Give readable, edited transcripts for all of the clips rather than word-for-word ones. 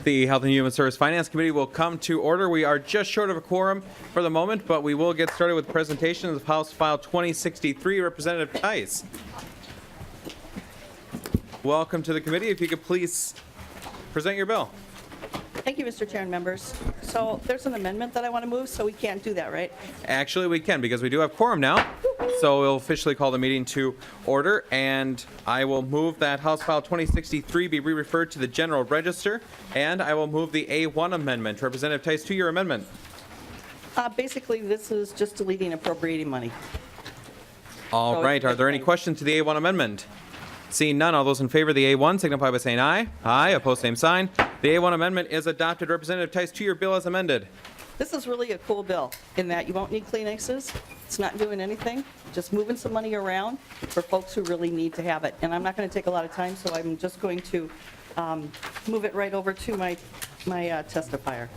The Health and Human Service Finance Committee will come to order. We are just short of a quorum for the moment, but we will get started with presentations of House File 2063. Representative Tice. Welcome to the committee. If you could please present your bill. Thank you, Mr. Chair and members. So there's an amendment that I want to move, so we can't do that, right? Actually, we can because we do have quorum now. So we'll officially call the meeting to order, and I will move that House File 2063 be re-referred to the General Register, and I will move the A1 amendment. Representative Tice, to your amendment. Basically, this is just deleting appropriating money. All right. Are there any questions to the A1 amendment? Seeing none, all those in favor of the A1 signify by saying aye. Aye. Opposed, same sign. The A1 amendment is adopted. Representative Tice, to your bill as amended. This is really a cool bill in that you won't need Kleenexes. It's not doing anything, just moving some money around for folks who really need to have it. And I'm not going to take a lot of time, so I'm just going to move it right over to my testifier.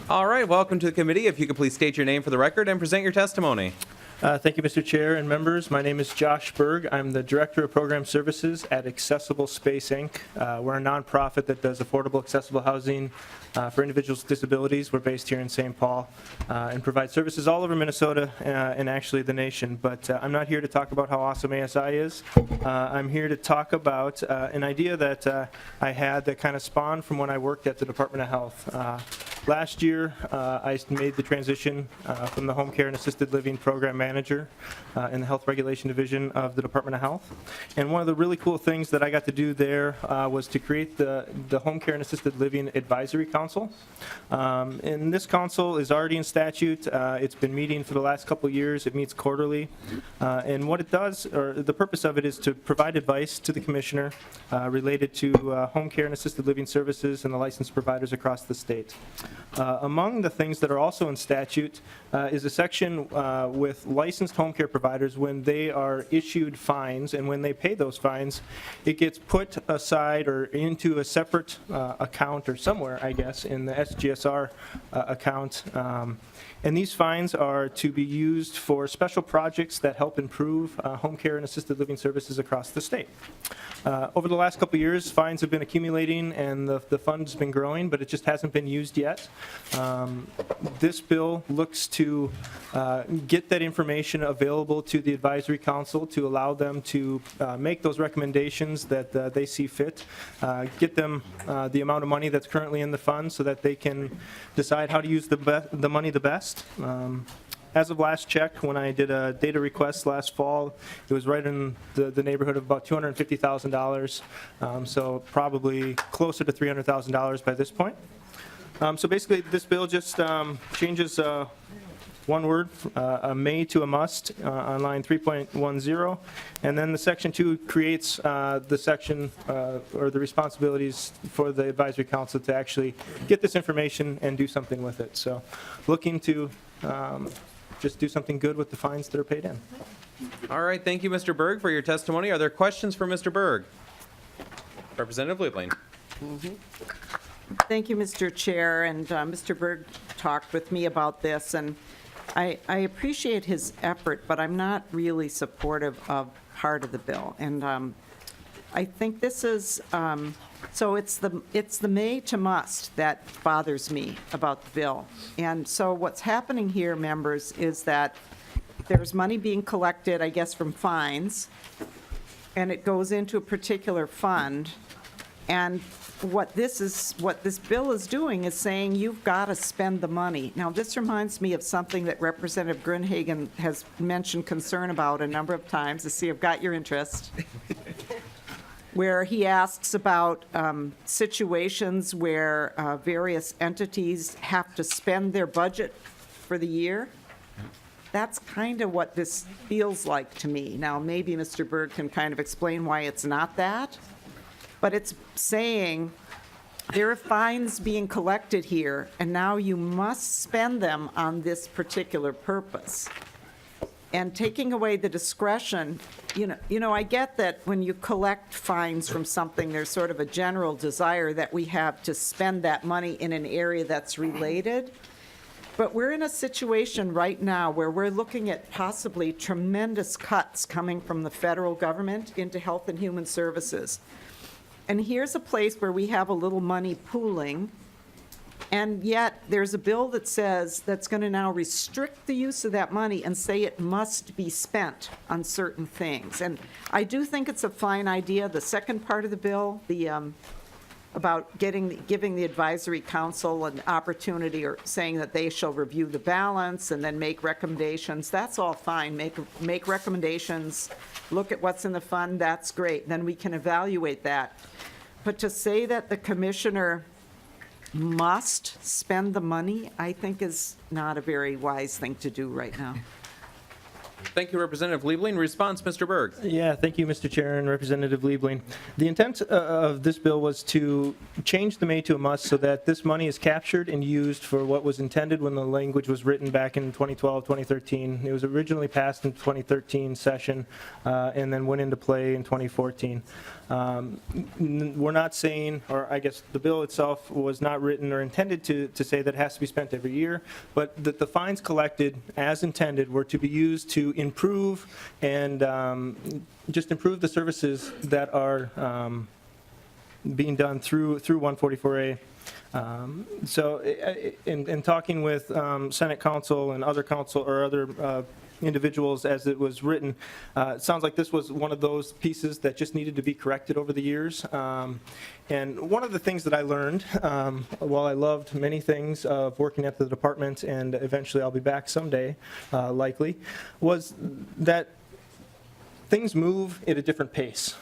All right. Welcome to the committee. If you could please state your name for the record and present your testimony. Thank you, Mr. Chair and members. My name is Josh Berg. I'm the Director of Program Services at Accessible Space, Inc. We're a nonprofit that does affordable, accessible housing for individuals with disabilities. We're based here in St. Paul and provide services all over Minnesota and actually the nation. But I'm not here to talk about how awesome ASI is. I'm here to talk about an idea that I had that kind of spawned from when I worked at the Department of Health. Last year, I made the transition from the Home Care and Assisted Living Program Manager in the Health Regulation Division of the Department of Health. And one of the really cool things that I got to do there was to create the Home Care and Assisted Living Advisory Council. And this council is already in statute. It's been meeting for the last couple of years. It meets quarterly. And what it does, or the purpose of it, is to provide advice to the commissioner related to home care and assisted living services and the licensed providers across the state. Among the things that are also in statute is a section with licensed home care providers. When they are issued fines and when they pay those fines, it gets put aside or into a separate account or somewhere, I guess, in the SGSR account. And these fines are to be used for special projects that help improve home care and assisted living services across the state. Over the last couple of years, fines have been accumulating and the fund's been growing, but it just hasn't been used yet. This bill looks to get that information available to the advisory council to allow them to make those recommendations that they see fit, get them the amount of money that's currently in the fund so that they can decide how to use the money the best. As of last check, when I did a data request last fall, it was right in the neighborhood of about $250,000, so probably closer to $300,000 by this point. So basically, this bill just changes one word, a may to a must on line 3.10, and then the section 2 creates the section or the responsibilities for the advisory council to actually get this information and do something with it. So looking to just do something good with the fines that are paid in. All right. Thank you, Mr. Berg, for your testimony. Are there questions for Mr. Berg? Representative Liebling. Thank you, Mr. Chair, and Mr. Berg talked with me about this, and I appreciate his effort, but I'm not really supportive of part of the bill. And I think this is, so it's the may to must that bothers me about the bill. And so what's happening here, members, is that there's money being collected, I guess, from fines, and it goes into a particular fund. And what this bill is doing is saying you've got to spend the money. Now, this reminds me of something that Representative Gruenhagen has mentioned concern about a number of times. To see, I've got your interest. Where he asks about situations where various entities have to spend their budget for the year. That's kind of what this feels like to me. Now, maybe Mr. Berg can kind of explain why it's not that, but it's saying there are fines being collected here, and now you must spend them on this particular purpose. And taking away the discretion, you know, I get that when you collect fines from something, there's sort of a general desire that we have to spend that money in an area that's related. But we're in a situation right now where we're looking at possibly tremendous cuts coming from the federal government into Health and Human Services. And here's a place where we have a little money pooling, And yet, there's a bill that says that's going to now restrict the use of that money and say it must be spent on certain things. And I do think it's a fine idea. The second part of the bill, about giving the advisory council an opportunity or saying that they shall review the balance and then make recommendations, that's all fine. Make recommendations, look at what's in the fund, that's great. Then we can evaluate that. But to say that the commissioner must spend the money, I think is not a very wise thing to do right now. Thank you, Representative Liebling. Response, Mr. Berg. Yeah, thank you, Mr. Chair and Representative Liebling. The intent of this bill was to change the may to a must so that this money is captured and used for what was intended when the language was written back in 2012, 2013. It was originally passed in 2013 session and then went into play in 2014. We're not saying, or I guess the bill itself was not written or intended to say that it has to be spent every year, but that the fines collected as intended were to be used to improve and just improve the services that are being done through 144A. So in talking with Senate counsel and other counsel or other individuals as it was written, it sounds like this was one of those pieces that just needed to be corrected over the years. And one of the things that I learned, while I loved many things of working at the department, and eventually I'll be back someday, likely, was that things move at a different pace.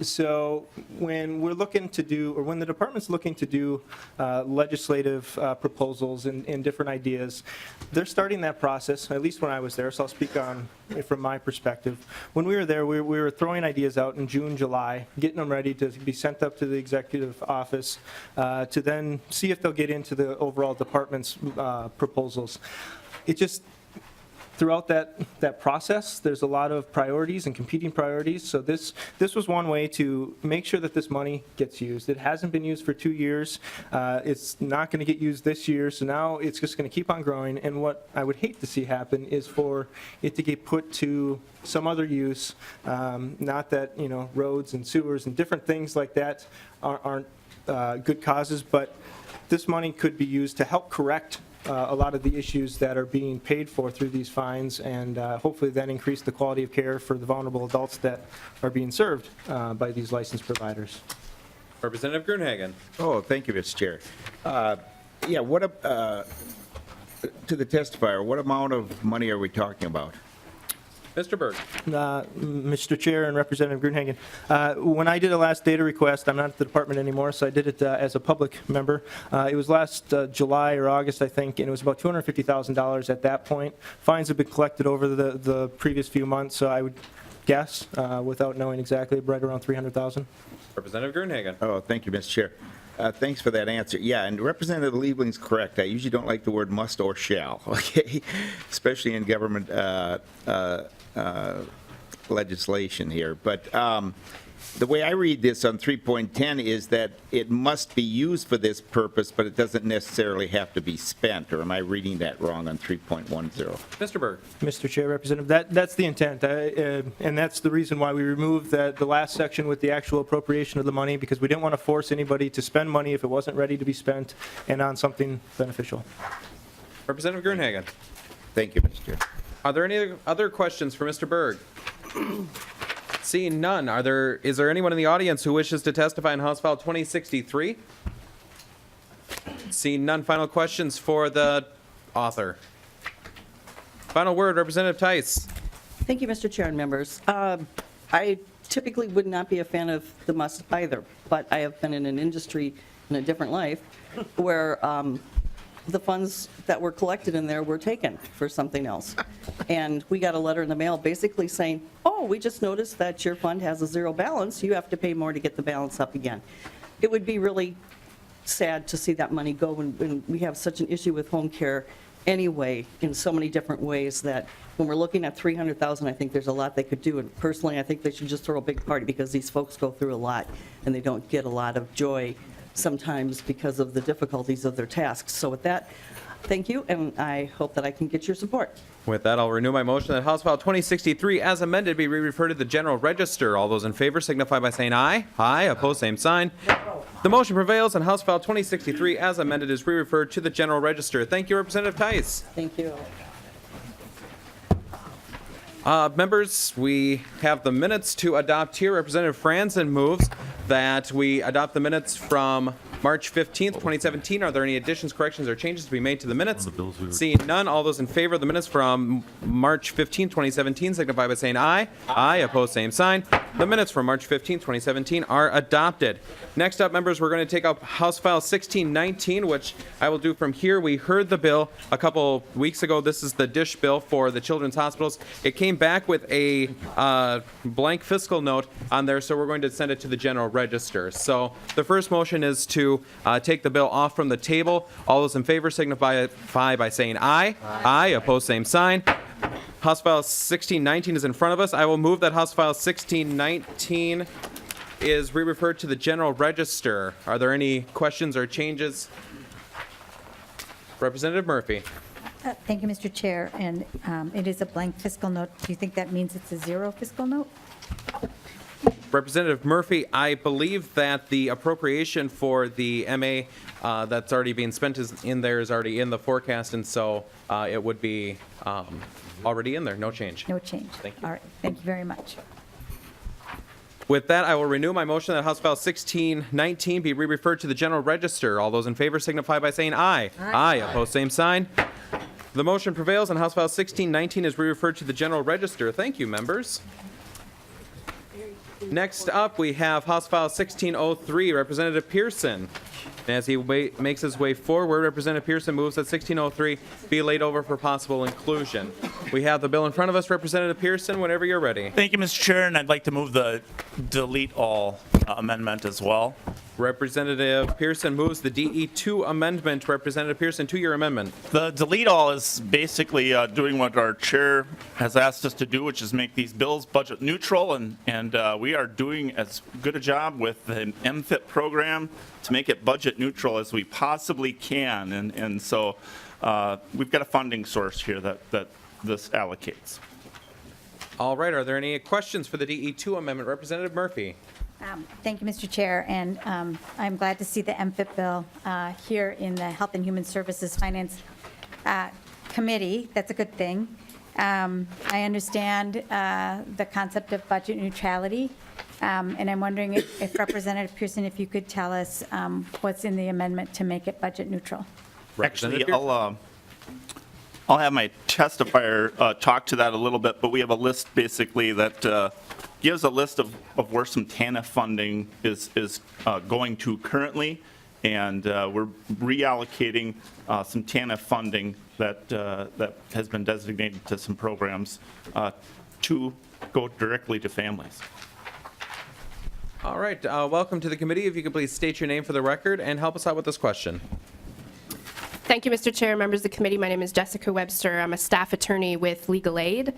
So when we're looking to do, or when the department's looking to do legislative proposals and different ideas, they're starting that process, at least when I was there, so I'll speak on from my perspective. When we were there, we were throwing ideas out in June, July, getting them ready to be sent up to the executive office to then see if they'll get into the overall department's proposals. It just, throughout that process, there's a lot of priorities and competing priorities. So this was one way to make sure that this money gets used. It hasn't been used for 2 years. It's not going to get used this year. So now it's just going to keep on growing. And what I would hate to see happen is for it to get put to some other use. Not that, roads and sewers and different things like that aren't good causes, but this money could be used to help correct a lot of the issues that are being paid for through these fines, and hopefully then increase the quality of care for the vulnerable adults that are being served by these licensed providers. Representative Grunhagen. Oh, thank you, Mr. Chair. Yeah, to the testifier, what amount of money are we talking about? Mr. Berg. Mr. Chair and Representative Grunhagen, when I did a last data request, I'm not at the department anymore, so I did it as a public member. It was last July or August, I think, and it was about $250,000 at that point. Fines have been collected over the previous few months, so I would guess, without knowing exactly, right around $300,000. Representative Grunhagen. Oh, thank you, Mr. Chair. Thanks for that answer. Yeah, and Representative Liebling's correct. I usually don't like the word must or shall, okay? Especially in government legislation here. But the way I read this on 3.10 is that it must be used for this purpose, but it doesn't necessarily have to be spent. Or am I reading that wrong on 3.10? Mr. Berg. Mr. Chair, Representative, that's the intent, and that's the reason why we removed the last section with the actual appropriation of the money, because we didn't want to force anybody to spend money if it wasn't ready to be spent and on something beneficial. Representative Grunhagen. Thank you, Mr. Chair. Are there any other questions for Mr. Berg? Seeing none, is there anyone in the audience who wishes to testify on House File 2063? Seeing none, final questions for the author. Final word, Representative Tice. Thank you, Mr. Chair and members. I typically would not be a fan of the must either, but I have been in an industry in a different life where the funds that were collected in there were taken for something else. And we got a letter in the mail basically saying, oh, we just noticed that your fund has a zero balance. You have to pay more to get the balance up again. It would be really sad to see that money go when we have such an issue with home care anyway in so many different ways that when we're looking at $300,000, I think there's a lot they could do. And personally, I think they should just throw a big party because these folks go through a lot and they don't get a lot of joy sometimes because of the difficulties of their tasks. So with that, Thank you, and I hope that I can get your support. With that, I'll renew my motion that House File 2063, as amended, be re-referred to the General Register. All those in favor signify by saying aye. Aye. Opposed, same sign. The motion prevails, and House File 2063, as amended, is re-referred to the General Register. Thank you, Representative Tice. Thank you. Members, we have the minutes to adopt here. Representative Franzen moves that we adopt the minutes from March 15th, 2017. Are there any additions, corrections, or changes to be made to the minutes? Seeing none, all those in favor of the minutes from March 15th, 2017 signify by saying aye. Aye. Opposed, same sign. The minutes from March 15th, 2017 are adopted. Next up, members, we're going to take up House File 1619, which I will do from here. We heard the bill a couple weeks ago. This is the dish bill for the children's hospitals. It came back with a blank fiscal note on there, so we're going to send it to the General Register. So the first motion is to take the bill off from the table. All those in favor signify by saying aye. Aye. Opposed, same sign. House File 1619 is in front of us. I will move that House File 1619 is re-referred to the General Register. Are there any questions or changes? Representative Murphy. Thank you, Mr. Chair, and it is a blank fiscal note. Do you think that means it's a zero fiscal note? Representative Murphy, I believe that the appropriation for the MA that's already being spent is in there is already in the forecast, and so it would be already in there. No change. No change. Thank you. All right, thank you very much. With that, I will renew my motion that House File 1619 be re-referred to the General Register. All those in favor signify by saying aye. Aye. Opposed, same sign. The motion prevails, and House File 1619 is re-referred to the General Register. Thank you, members. Next up, we have House File 1603, Representative Pearson. As he makes his way forward, Representative Pearson moves that 1603 be laid over for possible inclusion. We have the bill in front of us. Representative Pearson, whenever you're ready. Thank you, Mr. Chair, and I'd like to move the delete all amendment as well. Representative Pearson moves the DE2 amendment. Representative Pearson, to your amendment. The delete all is basically doing what our chair has asked us to do, which is make these bills budget neutral, and we are doing as good a job with the MFIT program to make it budget neutral as we possibly can, and so we've got a funding source here that this allocates. All right, are there any questions for the DE2 amendment? Representative Murphy. Thank you, Mr. Chair, and I'm glad to see the MFIT bill here in the Health and Human Services Finance Committee. That's a good thing. I understand the concept of budget neutrality, and I'm wondering if Representative Pearson, if you could tell us what's in the amendment to make it budget neutral. Actually, I'll have my testifier talk to that a little bit, but we have a list basically that gives a list of where some TANF funding is going to currently, and we're reallocating some TANF funding that has been designated to some programs to go directly to families. All right, welcome to the committee. If you could please state your name for the record and help us out with this question. Thank you, Mr. Chair, members of the committee. My name is Jessica Webster. I'm a staff attorney with Legal Aid.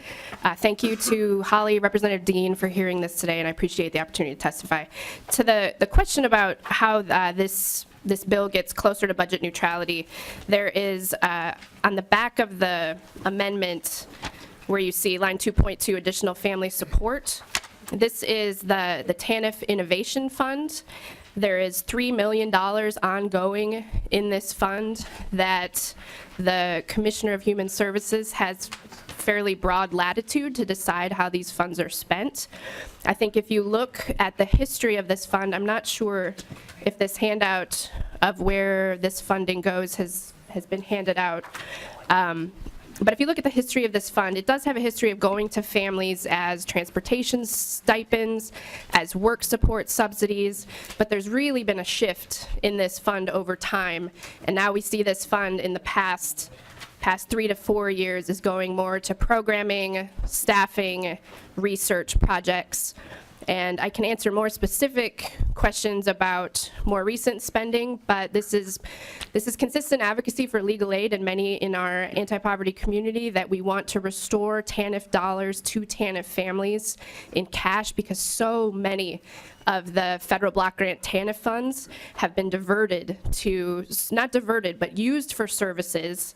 Thank you to Holly, Representative Dean, for hearing this today, and I appreciate the opportunity to testify. To the question about how this bill gets closer to budget neutrality, there is, on the back of the amendment, where you see line 2.2, additional family support. This is the TANF Innovation Fund. There is $3 million ongoing in this fund that the Commissioner of Human Services has fairly broad latitude to decide how these funds are spent. I think if you look at the history of this fund, I'm not sure if this handout of where this funding goes has been handed out. But if you look at the history of this fund, it does have a history of going to families as transportation stipends, as work support subsidies, but there's really been a shift in this fund over time. And now we see this fund in the past 3 to 4 years is going more to programming, staffing, research projects. And I can answer more specific questions about more recent spending, but this is consistent advocacy for legal aid and many in our anti-poverty community that we want to restore TANF dollars to TANF families in cash, because so many of the federal block grant TANF funds have been diverted to, not diverted, but used for services,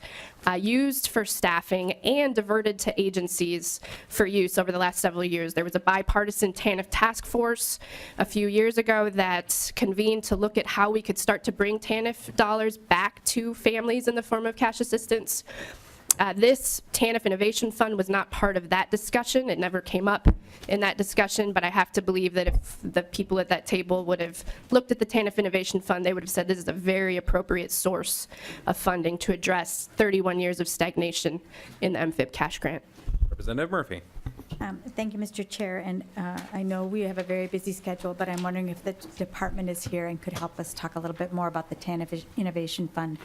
used for staffing, and diverted to agencies for use over the last several years. There was a bipartisan TANF task force a few years ago that convened to look at how we could start to bring TANF dollars back to families in the form of cash assistance. This TANF Innovation Fund was not part of that discussion. It never came up in that discussion, but I have to believe that if the people at that table would have looked at the TANF Innovation Fund, they would have said this is a very appropriate source of funding to address 31 years of stagnation in the MFIP cash grant. Representative Murphy. Thank you, Mr. Chair, and I know we have a very busy schedule, but I'm wondering if the department is here and could help us talk a little bit more about the TANF Innovation Fund.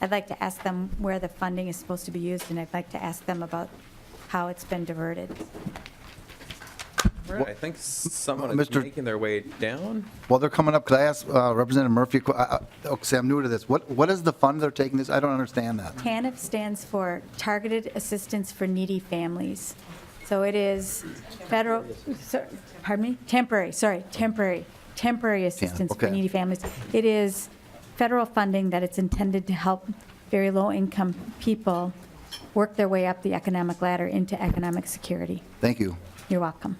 I'd like to ask them where the funding is supposed to be used, and I'd like to ask them about how it's been diverted. All right, I think someone is Mr. making their way down. While they're coming up, could I ask Representative Murphy, okay, I'm new to this. What is the fund they're taking this? I don't understand that. TANF stands for Targeted Assistance for Needy Families. So it is federal, temporary assistance for okay. needy families. It is federal funding that it's intended to help very low-income people work their way up the economic ladder into economic security. Thank you. You're welcome.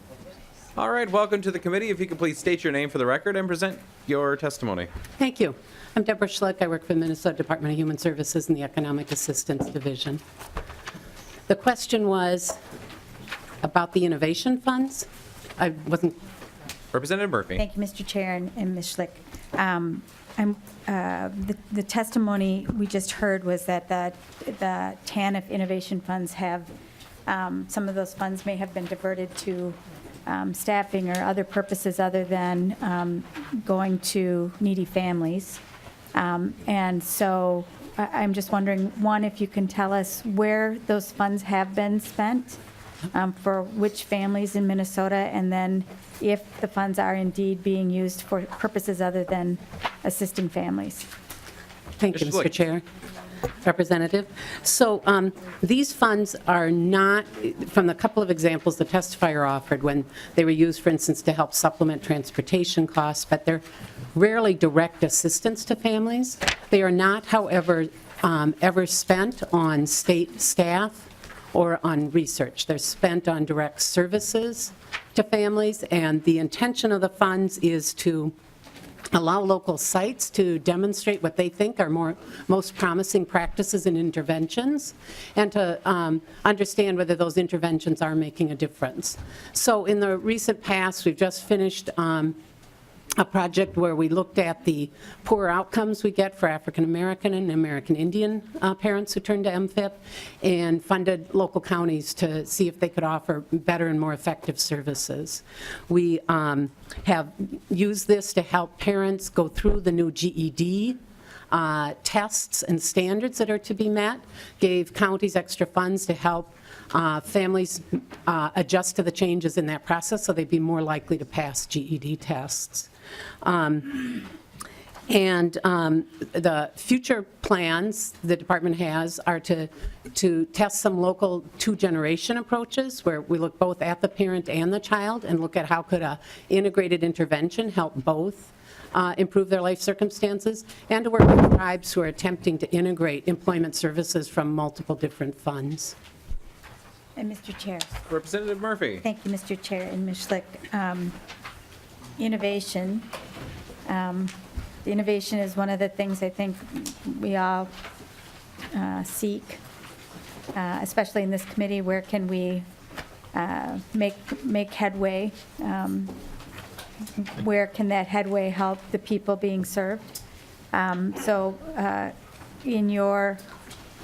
All right, welcome to the committee. If you could please state your name for the record and present your testimony. Thank you. I'm Deborah Schlick. I work for the Minnesota Department of Human Services in the Economic Assistance Division. The question was about the innovation funds. I wasn't. Representative Murphy. Thank you, Mr. Chair and Ms. Schlick. The testimony we just heard was that the TANF innovation funds have, some of those funds may have been diverted to staffing or other purposes other than going to needy families. And so I'm just wondering, one, if you can tell us where those funds have been spent, for which families in Minnesota, and then if the funds are indeed being used for purposes other than assisting families. Thank you, Mr. Mr. Schlick. Chair. Representative. So these funds are not, from the couple of examples the testifier offered, when they were used, for instance, to help supplement transportation costs, but they're rarely direct assistance to families. They are not, however, ever spent on state staff or on research. They're spent on direct services to families, and the intention of the funds is to allow local sites to demonstrate what they think are most promising practices and interventions, and to understand whether those interventions are making a difference. So in the recent past, we've just finished a project where we looked at the poor outcomes we get for African American and American Indian parents who turn to MFIP, and funded local counties to see if they could offer better and more effective services. We have used this to help parents go through the new GED tests and standards that are to be met, gave counties extra funds to help families adjust to the changes in that process so they'd be more likely to pass GED tests. The future plans the department has are to test some local two-generation approaches where we look both at the parent and the child and look at how could a integrated intervention help both improve their life circumstances, and to work with tribes who are attempting to integrate employment services from multiple different funds. And Mr. Chair. Representative Murphy. Thank you, Mr. Chair and Ms. Schlick. Innovation. Innovation is one of the things I think we all seek, especially in this committee. Where can we make headway? Where can that headway help the people being served? In your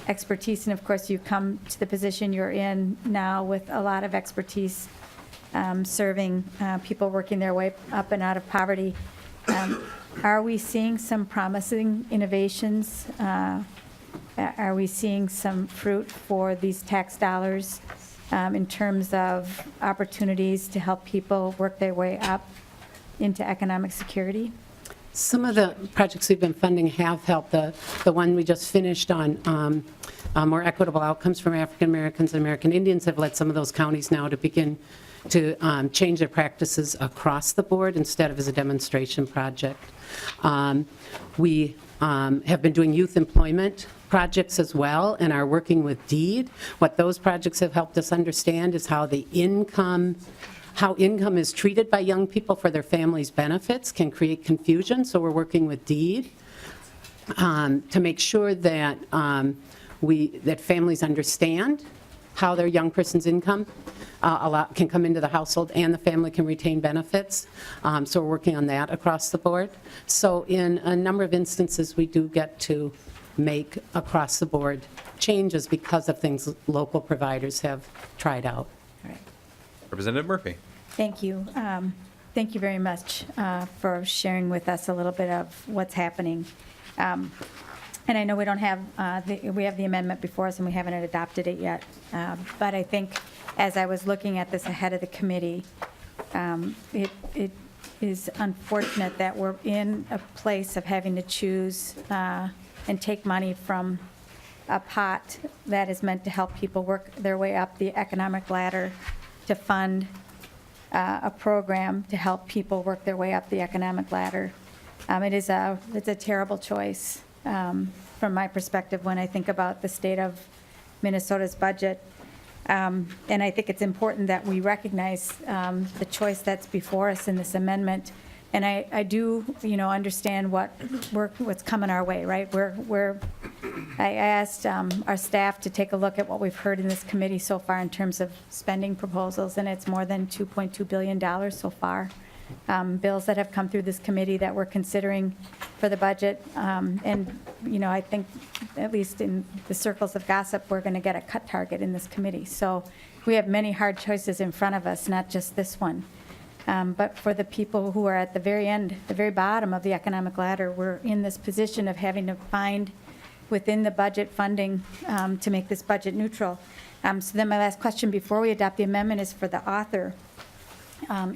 expertise, and of course you come to the position you're in now with a lot of expertise serving people working their way up and out of poverty. Are we seeing some promising innovations? Are we seeing some fruit for these tax dollars in terms of opportunities to help people work their way up into economic security? Some of the projects we've been funding have helped. The one we just finished on more equitable outcomes from African Americans and American Indians have led some of those counties now to begin to change their practices across the board instead of as a demonstration project. We have been doing youth employment projects as well and are working with DEED. What those projects have helped us understand is how income is treated by young people for their families' benefits can create confusion. So we're working with DEED to make sure that that families understand how their young person's income can come into the household and the family can retain benefits. So we're working on that across the board. So in a number of instances, we do get to make across the board changes because of things local providers have tried out. Representative Murphy. Thank you. Thank you very much for sharing with us a little bit of what's happening. And I know we don't have, we have the amendment before us and we haven't adopted it yet. But I think as I was looking at this ahead of the committee, it is unfortunate that we're in a place of having to choose and take money from a pot that is meant to help people work their way up the economic ladder to fund a program to help people work their way up the economic ladder. It's a terrible choice from my perspective when I think about the state of Minnesota's budget. And I think it's important that we recognize the choice that's before us in this amendment. And I do, understand what's coming our way, right? I asked our staff to take a look at what we've heard in this committee so far in terms of spending proposals, and it's more than $2.2 billion so far. Bills that have come through this committee that we're considering for the budget. And, I think, at least in the circles of gossip, we're going to get a cut target in this committee. So we have many hard choices in front of us, not just this one. But for the people who are at the very end, the very bottom of the economic ladder, we're in this position of having to find within the budget funding to make this budget neutral. So then my last question before we adopt the amendment is for the author.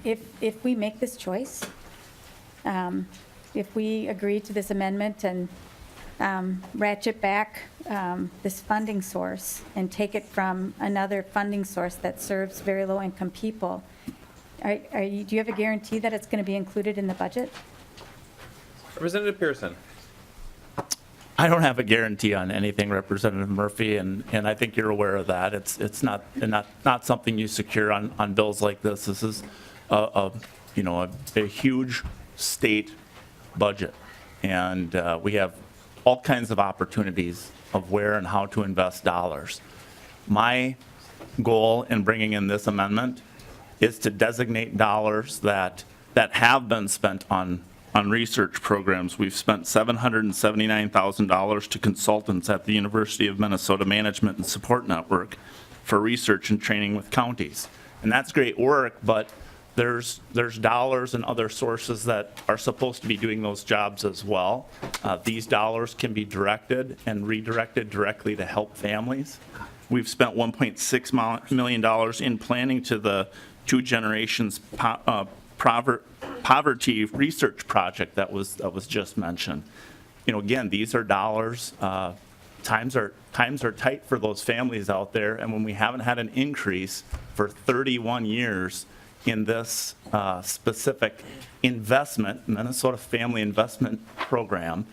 If we make this choice, if we agree to this amendment and ratchet back this funding source and take it from another funding source that serves very low-income people, do you have a guarantee that it's going to be included in the budget? Representative Pearson. I don't have a guarantee on anything, Representative Murphy, and I think you're aware of that. It's not something you secure on bills like this. This is a huge state budget, and we have all kinds of opportunities of where and how to invest dollars. My goal in bringing in this amendment is to designate dollars that have been spent on research programs. We've spent $779,000 to consultants at the University of Minnesota Management and Support Network for research and training with counties. And that's great work, but there's dollars and other sources that are supposed to be doing those jobs as well. These dollars can be directed and redirected directly to help families. We've spent $1.6 million in planning to the Two Generations Poverty Research Project that was just mentioned. Again, these are dollars. Times are tight for those families out there, and when we haven't had an increase for 31 years in this specific investment, Minnesota Family Investment Program,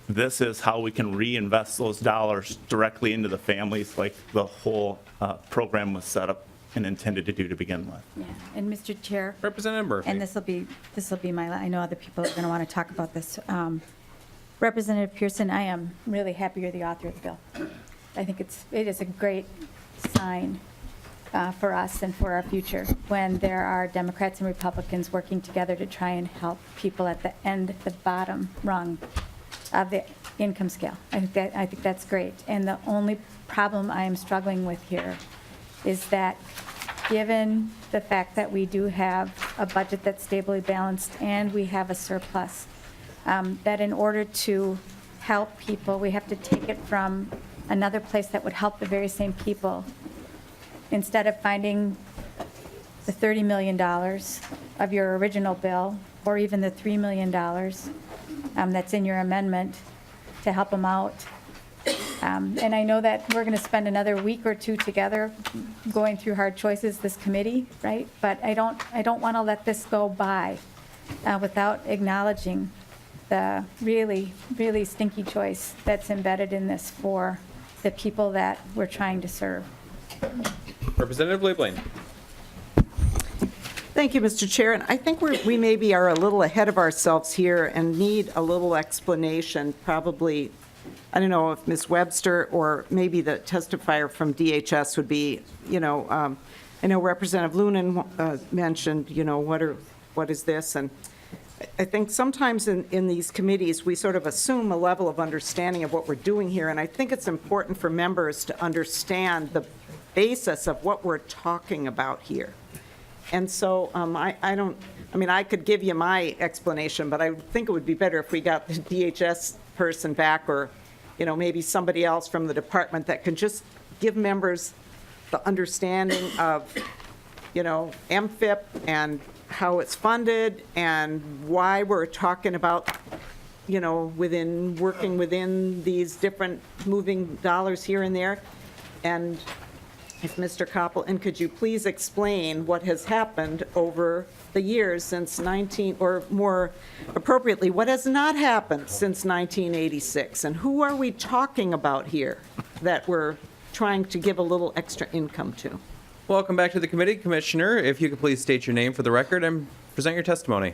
this is how we can reinvest those dollars directly into the families like the whole program was set up and intended to do to begin with. Yeah. And Mr. Chair, Representative Murphy. and this will be my, I know other people are going to want to talk about this. Representative Pearson, I am really happy you're the author of the bill. I think it is a great sign for us and for our future when there are Democrats and Republicans working together to try and help people at the bottom rung of the income scale. I think that's great. And the only problem I am struggling with here is that given the fact that we do have a budget that's stably balanced and we have a surplus, that in order to help people, we have to take it from another place that would help the very same people instead of finding the $30 million of your original bill, or even the $3 million that's in your amendment to help them out. And I know that we're going to spend another week or two together going through hard choices, this committee, right? But I don't want to let this go by without acknowledging the really, really stinky choice that's embedded in this for the people that we're trying to serve. Representative Liebling. Thank you, Mr. Chair. And I think we maybe are a little ahead of ourselves here and need a little explanation, probably. I don't know if Ms. Webster or maybe the testifier from DHS would be, I know Representative Lunan mentioned, what is this? And I think sometimes in these committees, we sort of assume a level of understanding of what we're doing here. And I think it's important for members to understand the basis of what we're talking about here. And so I could give you my explanation, but I think it would be better if we got the DHS person back, or maybe somebody else from the department that can just give members the understanding of, MFIP and how it's funded and why we're talking about, working within these different moving dollars here and there. And if Mr. Koppel, and could you please explain what has happened over the years since or more appropriately, what has not happened since 1986? And who are we talking about here that we're trying to give a little extra income to? Welcome back to the committee. Commissioner, if you could please state your name for the record and present your testimony.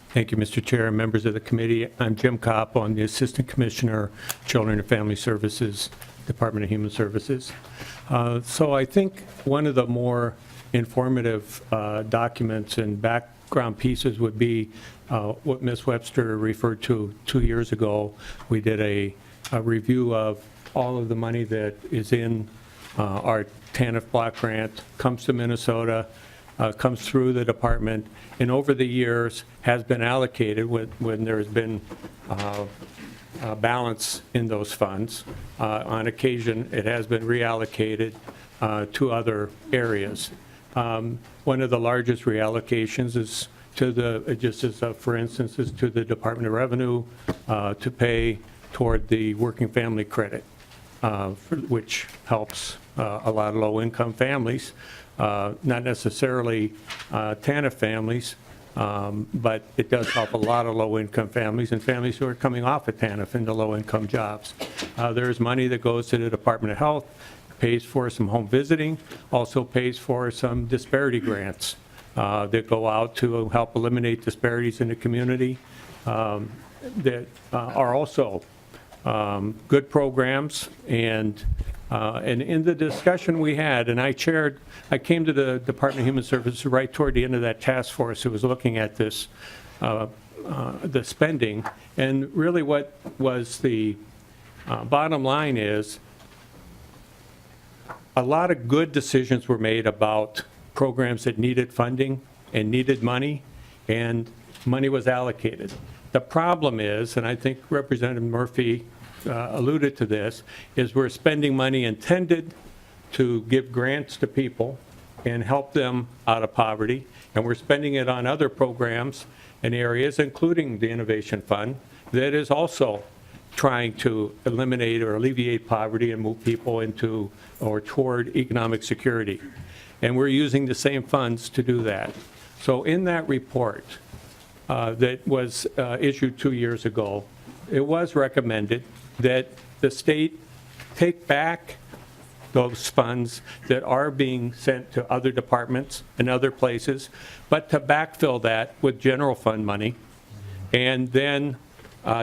Thank you, Mr. Chair and members of the committee. I'm Jim Koppel. I'm the Assistant Commissioner, Children and Family Services, Department of Human Services. So I think one of the more informative documents and background pieces would be what Ms. Webster referred to 2 years ago. We did a review of all of the money that is in our TANF block grant, comes to Minnesota, comes through the department, and over the years has been allocated when there's been balance in those funds. On occasion, it has been reallocated to other areas. One of the largest reallocations is for instance, is to the Department of Revenue to pay toward the working family credit, which helps a lot of low-income families, not necessarily TANF families, but it does help a lot of low-income families and families who are coming off of TANF into low-income jobs. There's money that goes to the Department of Health, pays for some home visiting, also pays for some disparity grants that go out to help eliminate disparities in the community that are also good programs. And in the discussion we had, and I came to the Department of Human Services right toward the end of that task force that was looking at this, the spending. And really what was the bottom line is a lot of good decisions were made about programs that needed funding and needed money, and money was allocated. The problem is, and I think Representative Murphy alluded to this, is we're spending money intended to give grants to people and help them out of poverty, and we're spending it on other programs and areas, including the Innovation Fund, that is also trying to eliminate or alleviate poverty and move people into or toward economic security. And we're using the same funds to do that. So in that report that was issued 2 years ago, it was recommended that the state take back those funds that are being sent to other departments and other places, but to backfill that with general fund money, and then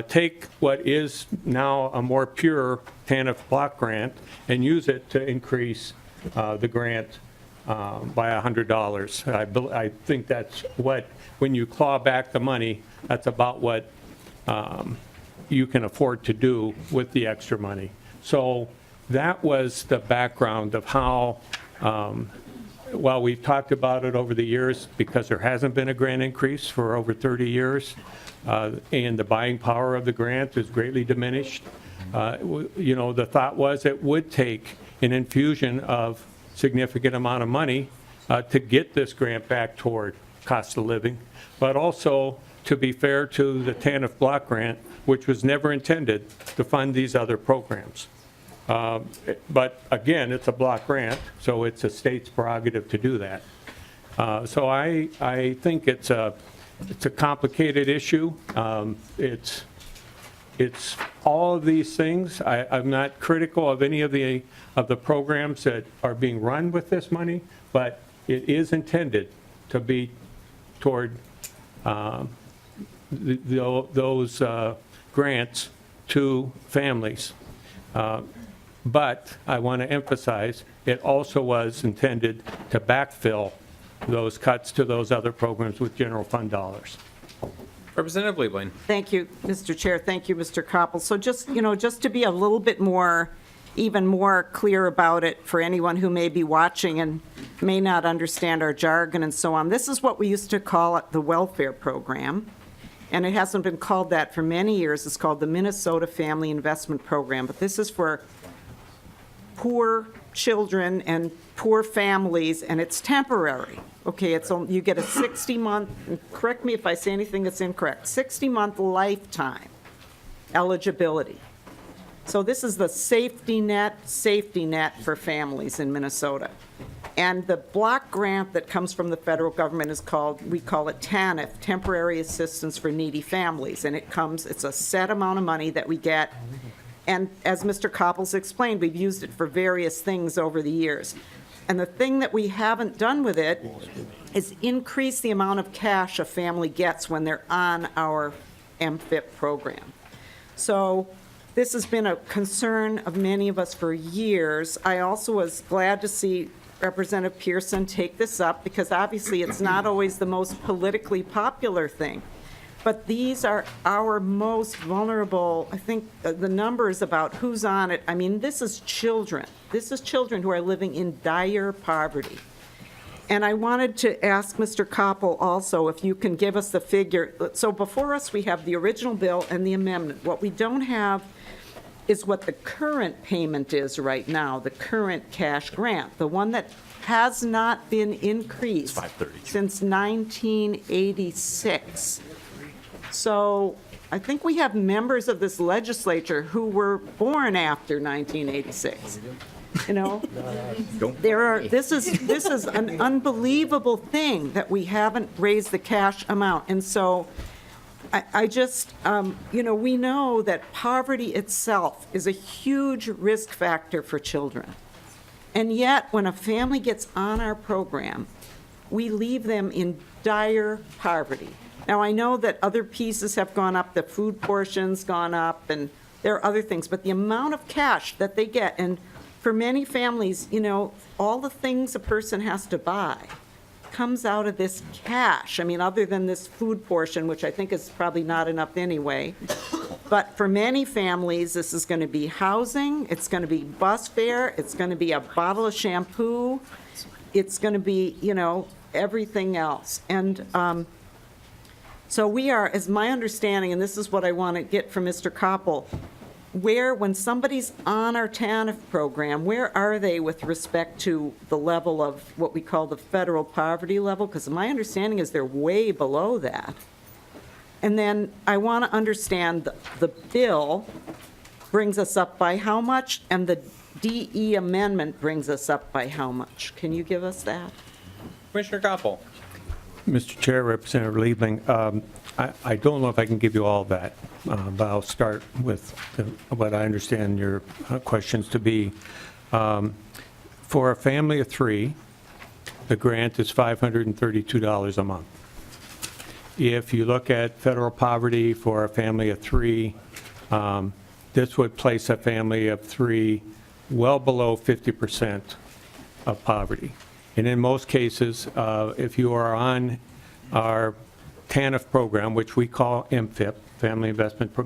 take what is now a more pure TANF block grant and use it to increase the grant by $100. I think that's what, when you claw back the money, that's about what you can afford to do with the extra money. So that was the background of how, while we've talked about it over the years, because there hasn't been a grant increase for over 30 years, and the buying power of the grant is greatly diminished, the thought was it would take an infusion of significant amount of money to get this grant back toward cost of living, but also to be fair to the TANF block grant, which was never intended to fund these other programs. But again, it's a block grant, so it's a state's prerogative to do that. So I think it's a complicated issue. It's all of these things. I'm not critical of any of the programs that are being run with this money, but it is intended to be toward those grants to families. But I want to emphasize, it also was intended to backfill those cuts to those other programs with general fund dollars. Representative Liebling. Thank you, Mr. Chair. Thank you, Mr. Koppel. So just, just to be a little bit more, even more clear about it for anyone who may be watching and may not understand our jargon and so on, this is what we used to call it the welfare program. And it hasn't been called that for many years. It's called the Minnesota Family Investment Program. But this is for poor children and poor families, and it's temporary. Okay, you get a 60-month, correct me if I say anything that's incorrect, 60-month lifetime eligibility. So this is the safety net for families in Minnesota. And the block grant that comes from the federal government is we call it TANF, Temporary Assistance for Needy Families. And it's a set amount of money that we get. And as Mr. Koppel's explained, we've used it for various things over the years. And the thing that we haven't done with it is increase the amount of cash a family gets when they're on our MFIP program. So this has been a concern of many of us for years. I also was glad to see Representative Pearson take this up, because obviously it's not always the most politically popular thing. But these are our most vulnerable. I think the numbers about who's on it, I mean, this is children. This is children who are living in dire poverty. And I wanted to ask Mr. Koppel also if you can give us the figure. So before us, we have the original bill and the amendment. What we don't have is what the current payment is right now, the current cash grant, the one that has not been increased since 1986. So I think we have members of this legislature who were born after 1986. This is an unbelievable thing that we haven't raised the cash amount. And so I just, we know that poverty itself is a huge risk factor for children. And yet, when a family gets on our program, we leave them in dire poverty. Now, I know that other pieces have gone up, the food portion's gone up, and there are other things, but the amount of cash that they get, and for many families, all the things a person has to buy comes out of this cash. I mean, other than this food portion, which I think is probably not enough anyway. But for many families, this is going to be housing, it's going to be bus fare, it's going to be a bottle of shampoo, it's going to be, everything else. And so we are, as my understanding, and this is what I want to get from Mr. Koppel, when somebody's on our TANF program, where are they with respect to the level of what we call the federal poverty level? Because my understanding is they're way below that. And then I want to understand the bill brings us up by how much, and the DE amendment brings us up by how much? Can you give us that? Commissioner Koppel. Mr. Chair, Representative Liebling, I don't know if I can give you all of that, but I'll start with what I understand your questions to be. For a family of 3, the grant is $532 a month. If you look at federal poverty for a family of 3, this would place a family of 3 well below 50% of poverty. And in most cases, if you are on our TANF program, which we call MFIP,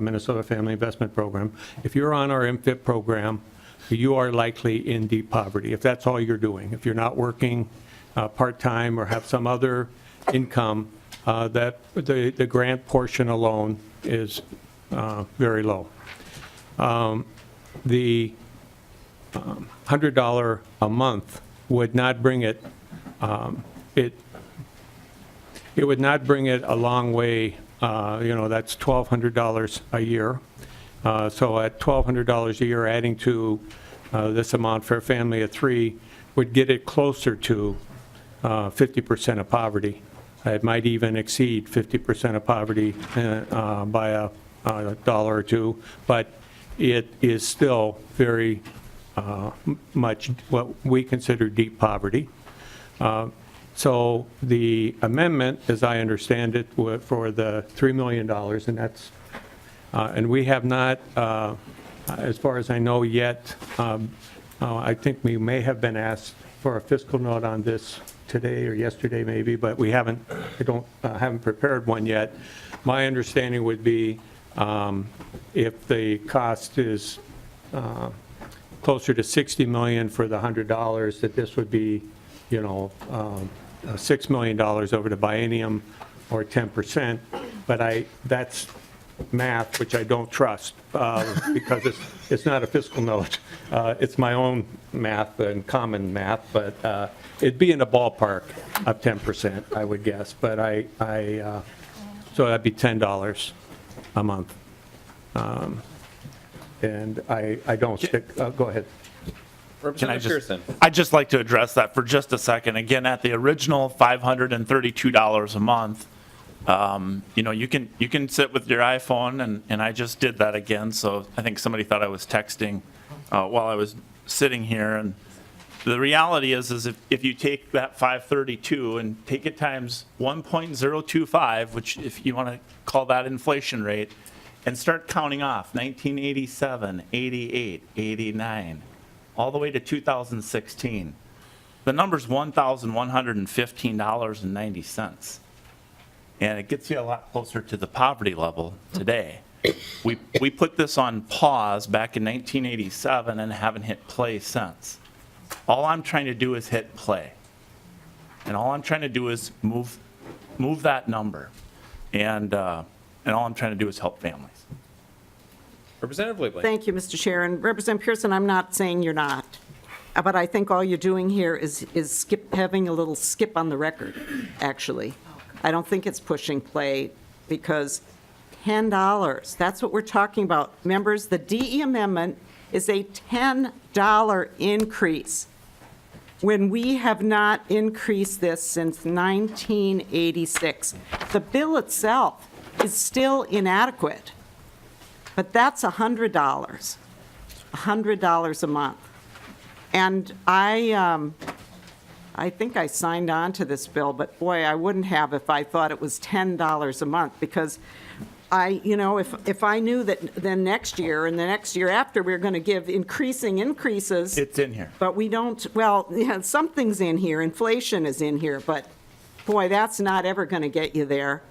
Minnesota Family Investment Program, if you're on our MFIP program, you are likely in deep poverty, if that's all you're doing. If you're not working part-time or have some other income, that the grant portion alone is very low. The $100 a month would not bring it, it would not bring it a long way. That's $1,200 a year. So at $1,200 a year, adding to this amount for a family of 3 would get it closer to 50% of poverty. It might even exceed 50% of poverty by a dollar or two, but it is still very much what we consider deep poverty. So the amendment, as I understand it, for the $3 million, and that's, and we have not, as far as I know yet, I think we may have been asked for a fiscal note on this today or yesterday maybe, but we haven't, haven't prepared one yet. My understanding would be if the cost is closer to $60 million for the $100, that this would be, $6 million over the biennium or 10%. But that's math, which I don't trust because it's not a fiscal note. It's my own math and common math, but it'd be in the ballpark of 10%, I would guess. But so that'd be $10 a month. And I don't stick, go ahead. Representative Pearson. I'd just like to address that for just a second. Again, at the original $532 a month, you can sit with your iPhone, and I just did that again, so I think somebody thought I was texting while I was sitting here. And the reality is if you take that 532 and take it times 1.025, which if you want to call that inflation rate, and start counting off 1987, 88, 89, all the way to 2016, the number's $1,115.90. And it gets you a lot closer to the poverty level today. We put this on pause back in 1987 and haven't hit play since. All I'm trying to do is hit play. And all I'm trying to do is move that number. And all I'm trying to do is help families. Representative Lebling. Thank you, Mr. Chair. And Representative Pearson, I'm not saying you're not, but I think all you're doing here is having a little skip on the record, actually. I don't think it's pushing play because $10, that's what we're talking about. Members, the DE amendment is a $10 increase when we have not increased this since 1986. The bill itself is still inadequate, but that's $100 a month. And I think I signed on to this bill, but boy, I wouldn't have if I thought it was $10 a month, because if I knew that then next year and the next year after we're going to give increases. It's in here. But we don't, well, yeah, something's in here, inflation is in here, but boy, that's not ever going to get you there.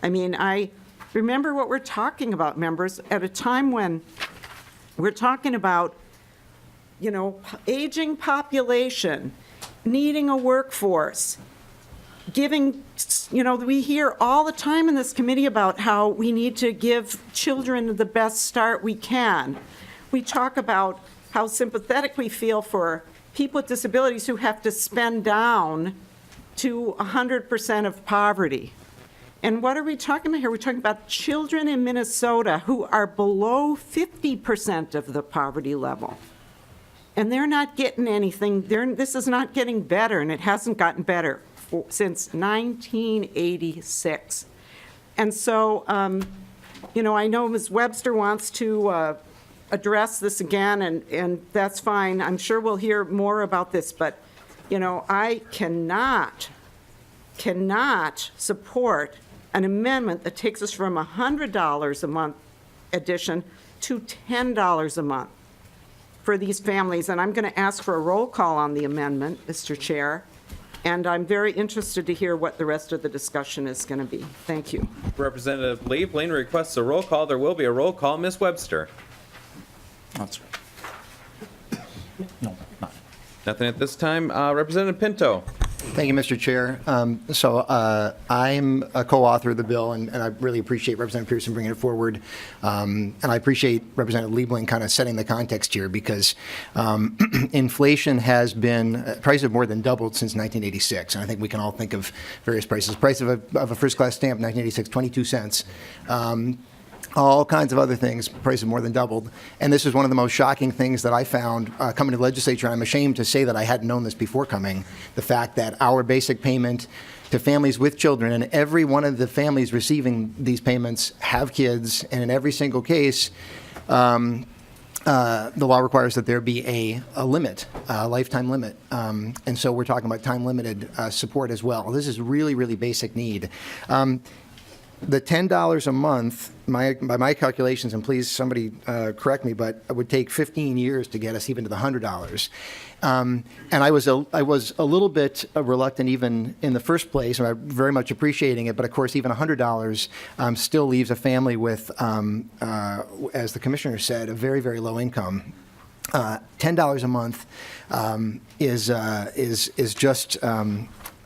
I mean, I remember what we're talking about, members, at a time when we're talking about, aging population, needing a workforce, giving, we hear all the time in this committee about how we need to give children the best start we can. We talk about how sympathetic we feel for people with disabilities who have to spend down to 100% of poverty. And what are we talking about here? We're talking about children in Minnesota who are below 50% of the poverty level. And they're not getting anything. This is not getting better, and it hasn't gotten better since 1986. And so, I know Ms. Webster wants to address this again, and that's fine. I'm sure we'll hear more about this, but, I cannot support an amendment that takes us from $100 a month addition to $10 a month for these families. And I'm going to ask for a roll call on the amendment, Mr. Chair, and I'm very interested to hear what the rest of the discussion is going to be. Thank you. Representative Lebling requests a roll call. There will be a roll call. Ms. Webster. That's right. No, not. Nothing at this time. Representative Pinto. Thank you, Mr. Chair. I'm a co-author of the bill, and I really appreciate Representative Pearson bringing it forward. And I appreciate Representative Liebling kind of setting the context here, because inflation has been, prices have more than doubled since 1986. And I think we can all think of various prices. Price of a first-class stamp in 1986, 22 cents. All kinds of other things, prices more than doubled. And this is one of the most shocking things that I found coming to the legislature. I'm ashamed to say that I hadn't known this before coming. The fact that our basic payment to families with children, and every one of the families receiving these payments have kids, and in every single case, the law requires that there be a limit, a lifetime limit. And so we're talking about time-limited support as well. This is really, really basic need. The $10 a month, by my calculations, and please somebody correct me, but it would take 15 years to get us even to the $100. And I was a little bit reluctant even in the first place, and I'm very much appreciating it, but of course even $100 still leaves a family with, as the commissioner said, a very, very low income. $10 a month is just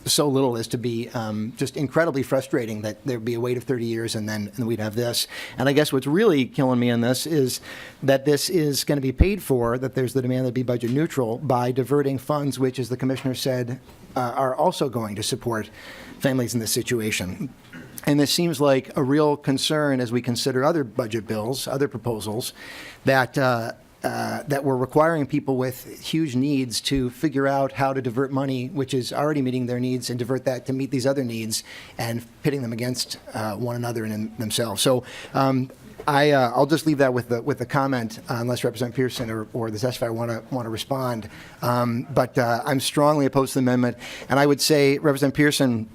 so little as to be just incredibly frustrating that there'd be a wait of 30 years and then we'd have this. And I guess what's really killing me in this is that this is going to be paid for, that there's the demand to be budget neutral, by diverting funds which, as the commissioner said, are also going to support families in this situation. And this seems like a real concern as we consider other budget bills, other proposals, that we're requiring people with huge needs to figure out how to divert money, which is already meeting their needs, and divert that to meet these other needs, and pitting them against one another and themselves. So I'll just leave that with the comment, unless Representative Pearson or the testifier want to respond. But I'm strongly opposed to the amendment, and I would say, Representative Pearson,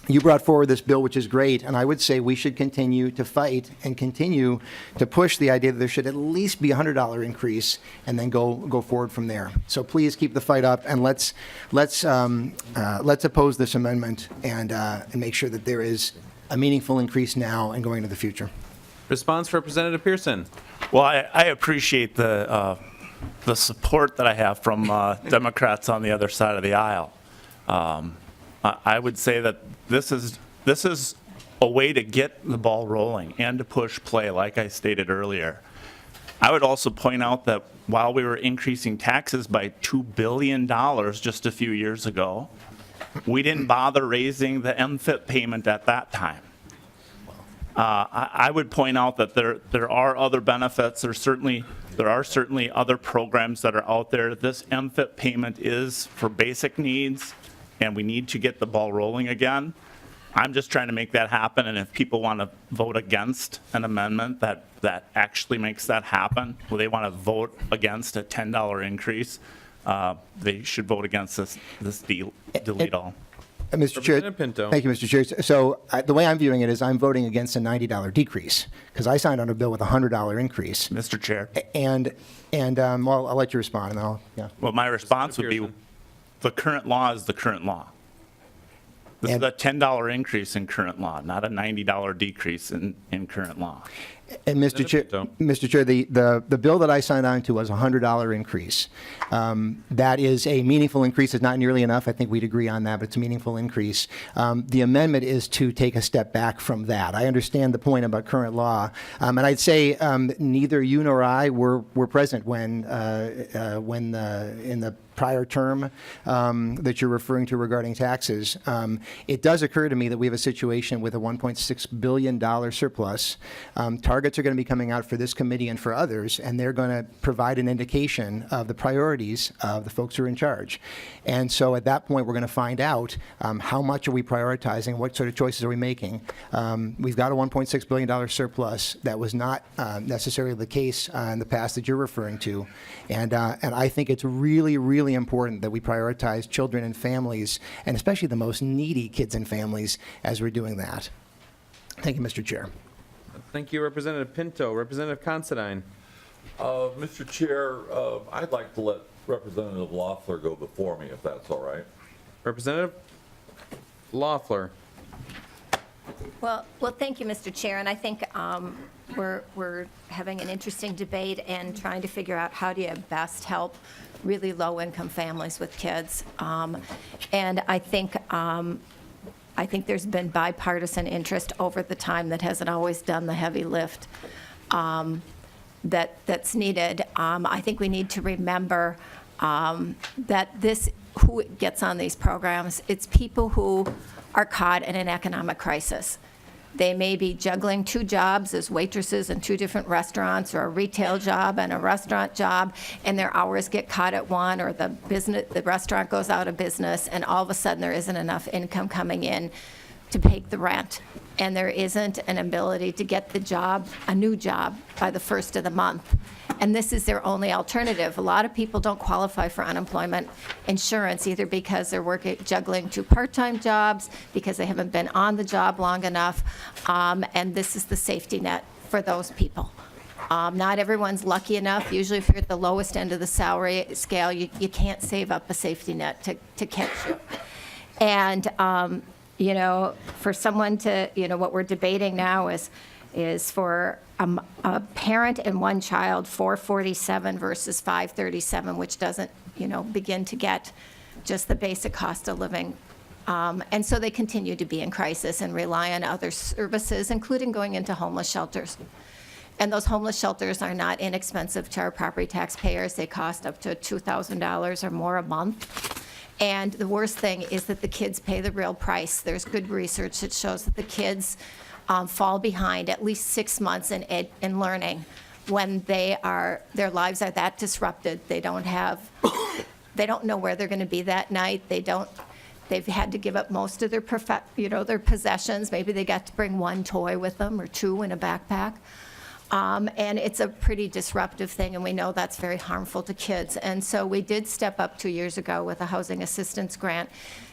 you brought forward this bill, which is great, and I would say we should continue to fight and continue to push the idea that there should at least be a $100 increase, and then go forward from there. So please keep the fight up, and let's oppose this amendment and make sure that there is a meaningful increase now and going into the future. Response for Representative Pearson. Well, I appreciate the support that I have from Democrats on the other side of the aisle. I would say that this is a way to get the ball rolling and to push play, like I stated earlier. I would also point out that while we were increasing taxes by $2 billion just a few years ago, we didn't bother raising the MFIP payment at that time. I would point out that there are other benefits. There are certainly other programs that are out there. This MFIP payment is for basic needs, and we need to get the ball rolling again. I'm just trying to make that happen, and if people want to vote against an amendment that actually makes that happen, well, they want to vote against a $10 increase, they should vote against this delete all. Mr. Chair, Representative Pinto. thank you, Mr. Chair. So the way I'm viewing it is I'm voting against a $90 decrease, because I signed on a bill with a $100 increase. Mr. Chair. And well, I'll let you respond, and then Well, my response would be, the current law is the current law. This is a $10 increase in current law, not a $90 decrease in current law. And Mr. Chair, the bill that I signed on to was a $100 increase. That is a meaningful increase. It's not nearly enough. I think we'd agree on that, but it's a meaningful increase. The amendment is to take a step back from that. I understand the point about current law, and I'd say neither you nor I were present when in the prior term that you're referring to regarding taxes. It does occur to me that we have a situation with a $1.6 billion surplus. Targets are going to be coming out for this committee and for others, and they're going to provide an indication of the priorities of the folks who are in charge. And so at that point, we're going to find out how much are we prioritizing, what sort of choices are we making. We've got a $1.6 billion surplus. That was not necessarily the case in the past that you're referring to. And I think it's really, really important that we prioritize children and families, and especially the most needy kids and families, as we're doing that. Thank you, Mr. Chair. Thank you, Representative Pinto. Representative Considine. Mr. Chair, I'd like to let Representative Loeffler go before me, if that's all right. Representative Loeffler. Well, thank you, Mr. Chair, and I think we're having an interesting debate and trying to figure out how do you best help really low-income families with kids. And I think there's been bipartisan interest over the time that hasn't always done the heavy lift that's needed. I think we need to remember that who gets on these programs, it's people who are caught in an economic crisis. They may be juggling 2 jobs as waitresses in 2 different restaurants, or a retail job and a restaurant job, and their hours get caught at one, or the restaurant goes out of business, and all of a sudden there isn't enough income coming in to pay the rent, and there isn't an ability to get a new job by the first of the month. And this is their only alternative. A lot of people don't qualify for unemployment insurance either because they're juggling 2 part-time jobs, because they haven't been on the job long enough, and this is the safety net for those people. Not everyone's lucky enough. Usually if you're at the lowest end of the salary scale, you can't save up a safety net to catch you. And for someone to, what we're debating now is for a parent and 1 child, $447 versus $537, which doesn't, begin to get just the basic cost of living. And so they continue to be in crisis and rely on other services, including going into homeless shelters. And those homeless shelters are not inexpensive to our property taxpayers. They cost up to $2,000 or more a month. And the worst thing is that the kids pay the real price. There's good research that shows that the kids fall behind at least 6 months in learning when their lives are that disrupted. They don't know where they're going to be that night. They've had to give up most of their their possessions. Maybe they got to bring 1 toy with them or 2 in a backpack. And it's a pretty disruptive thing, and we know that's very harmful to kids. And so we did step up 2 years ago with a housing assistance grant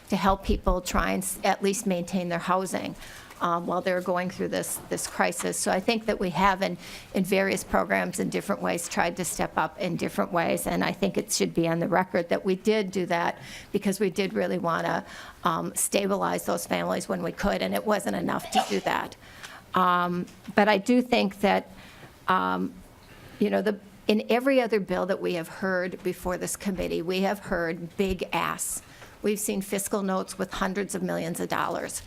to help people try and at least maintain their housing while they're going through this crisis. So I think that we have in various programs in different ways tried to step up in different ways, and I think it should be on the record that we did do that because we did really want to stabilize those families when we could, and it wasn't enough to do that. But I do think that in every other bill that we have heard before this committee, we have heard big asks. We've seen fiscal notes with hundreds of millions of dollars,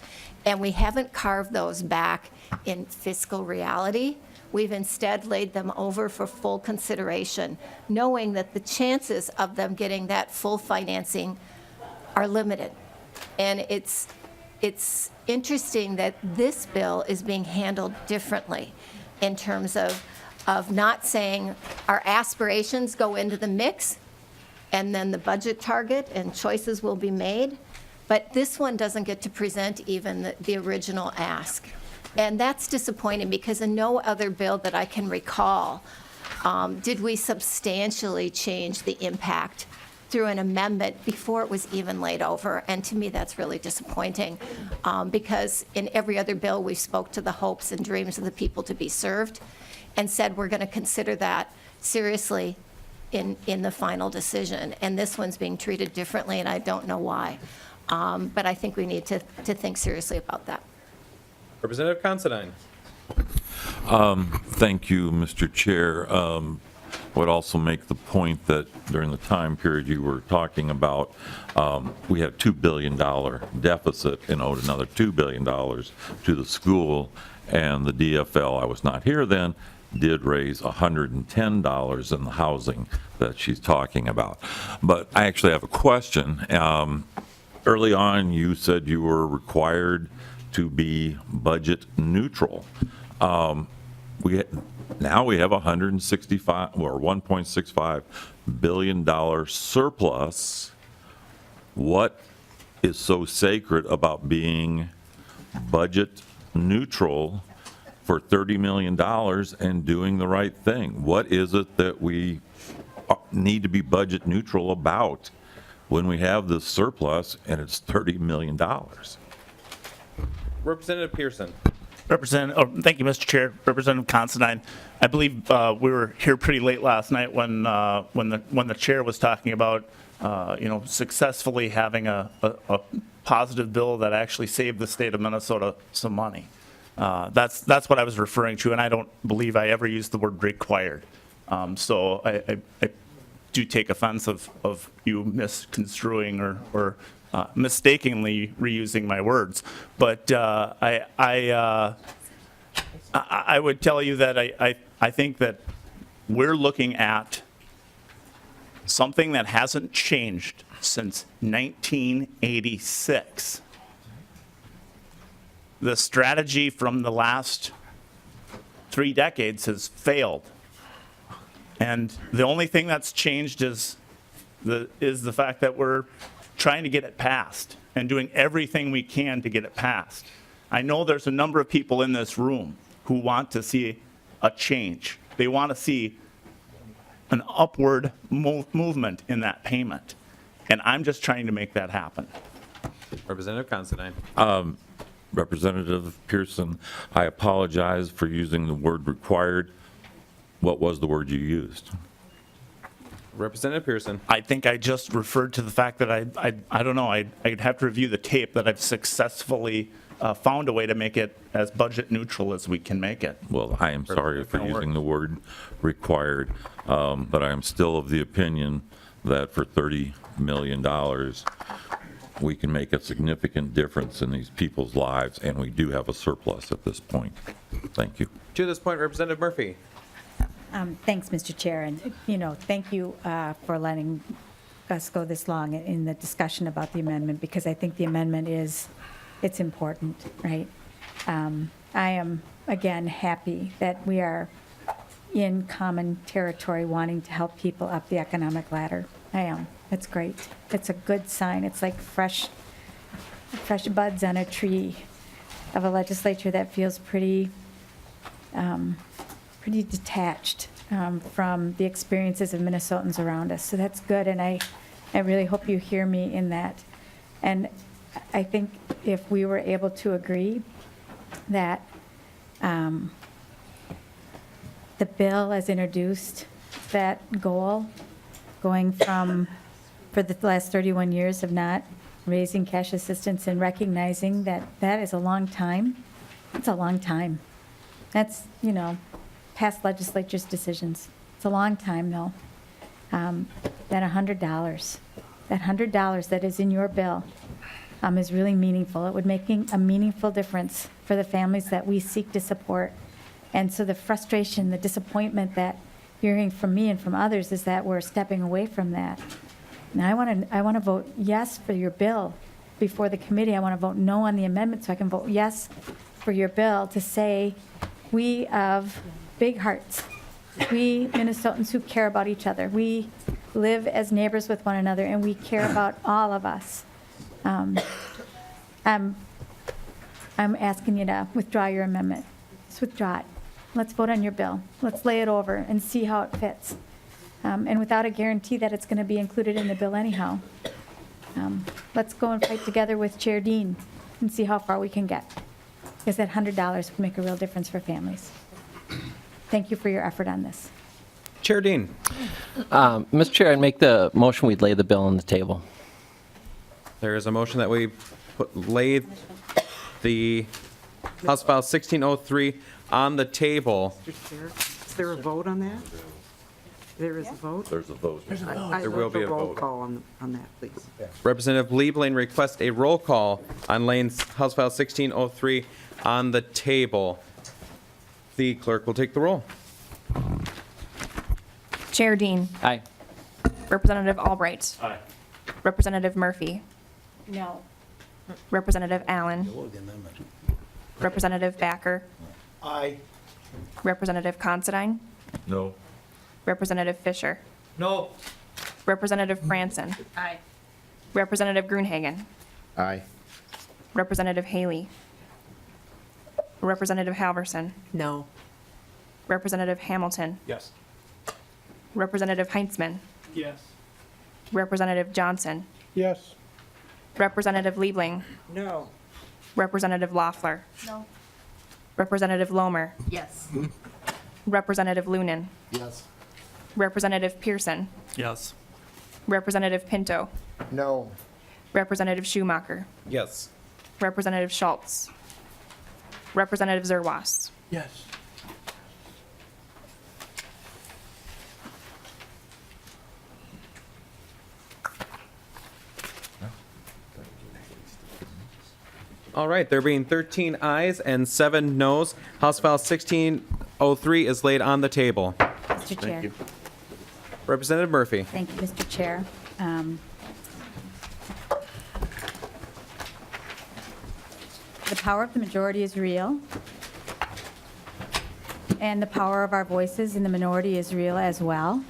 and we haven't carved those back in fiscal reality. We've instead laid them over for full consideration, knowing that the chances of them getting that full financing are limited. And it's interesting that this bill is being handled differently in terms of not saying our aspirations go into the mix and then the budget target and choices will be made, but this one doesn't get to present even the original ask. And that's disappointing because in no other bill that I can recall did we substantially change the impact through an amendment before it was even laid over. And to me, that's really disappointing because in every other bill, we spoke to the hopes and dreams of the people to be served and said we're going to consider that seriously in the final decision. And this one's being treated differently, and I don't know why. But I think we need to think seriously about that. Representative Considine. Thank you, Mr. Chair. Would also make the point that during the time period you were talking about, we had a $2 billion deficit and owed another $2 billion to the school, and the DFL, I was not here then, did raise $110 in the housing that she's talking about. But I actually have a question. Early on, you said you were required to be budget neutral. Now we have $1.65 billion surplus. What is so sacred about being budget neutral for $30 million and doing the right thing? What is it that we need to be budget neutral about when we have this surplus and it's $30 million? Representative Pearson. Thank you, Mr. Chair. Representative Considine, I believe we were here pretty late last night when the chair was talking about successfully having a positive bill that actually saved the state of Minnesota some money. That's what I was referring to, and I don't believe I ever used the word required. So I do take offense of you misconstruing or mistakenly reusing my words. But I would tell you that I think that we're looking at something that hasn't changed since 1986. The strategy from the last 3 decades has failed. And the only thing that's changed is the fact that we're trying to get it passed and doing everything we can to get it passed. I know there's a number of people in this room who want to see a change. They want to see an upward movement in that payment. And I'm just trying to make that happen. Representative Considine. Representative Pearson, I apologize for using the word required. What was the word you used? Representative Pearson. I think I just referred to the fact that I don't know, I'd have to review the tape that I've successfully found a way to make it as budget neutral as we can make it. Well, I am sorry for using the word required, but I am still of the opinion that for $30 million, we can make a significant difference in these people's lives, and we do have a surplus at this point. Thank you. To this point, Representative Murphy. Thanks, Mr. Chair, and, thank you for letting us go this long in the discussion about the amendment, because I think the amendment it's important, right? I am, again, happy that we are in common territory wanting to help people up the economic ladder. I am. It's great. It's a good sign. It's like fresh buds on a tree of a legislature that feels pretty detached from the experiences of Minnesotans around us. So that's good, and I really hope you hear me in that. And I think if we were able to agree that the bill as introduced, that goal, going from, for the last 31 years of not raising cash assistance and recognizing that that is a long time. It's a long time. That's, past legislature's decisions. It's a long time, though. That $100 that is in your bill is really meaningful. It would make a meaningful difference for the families that we seek to support. And so the frustration, the disappointment that you're hearing from me and from others is that we're stepping away from that. Now, I want to vote yes for your bill before the committee. I want to vote no on the amendment so I can vote yes for your bill to say we have big hearts. We Minnesotans who care about each other. We live as neighbors with one another, and we care about all of us. I'm asking you to withdraw your amendment. Just withdraw it. Let's vote on your bill. Let's lay it over and see how it fits. And without a guarantee that it's going to be included in the bill anyhow. Let's go and fight together with Chair Dean and see how far we can get. Because that $100 would make a real difference for families. Thank you for your effort on this. Chair Dean. Mr. Chair, I'd make the motion we'd lay the bill on the table. There is a motion that we lay the House File 1603 on the table. Mr. Chair, is there a vote on that? There is a vote? There's a vote. There will be a roll vote. call on that, please. Representative Liebling requests a roll call on Lane's House File 1603 on the table. The clerk will take the roll. Chair Dean. Aye. Representative Albright. Aye. Representative Murphy. No. Representative Allen. Representative Backer. Aye. Representative Considine. No. Representative Fisher. No. Representative Franson. Aye. Representative Grunhagen. Aye. Representative Haley. Representative Halverson. No. Representative Hamilton. Yes. Representative Heintzman. Yes. Representative Johnson. Yes. Representative Liebling. No. Representative Loeffler. No. Representative Lomer. Yes. Representative Lunan. Yes. Representative Pearson. Yes. Representative Pinto, No. Representative Schumacher, Yes. Representative Schultz, Representative Zerwas. Yes. All right, there being 13 ayes and 7 noes, House File 1603 is laid on the table. Mr. Chair. Representative Murphy. Thank you, Mr. Chair. The power of the majority is real, and the power of our voices in the minority is real as well.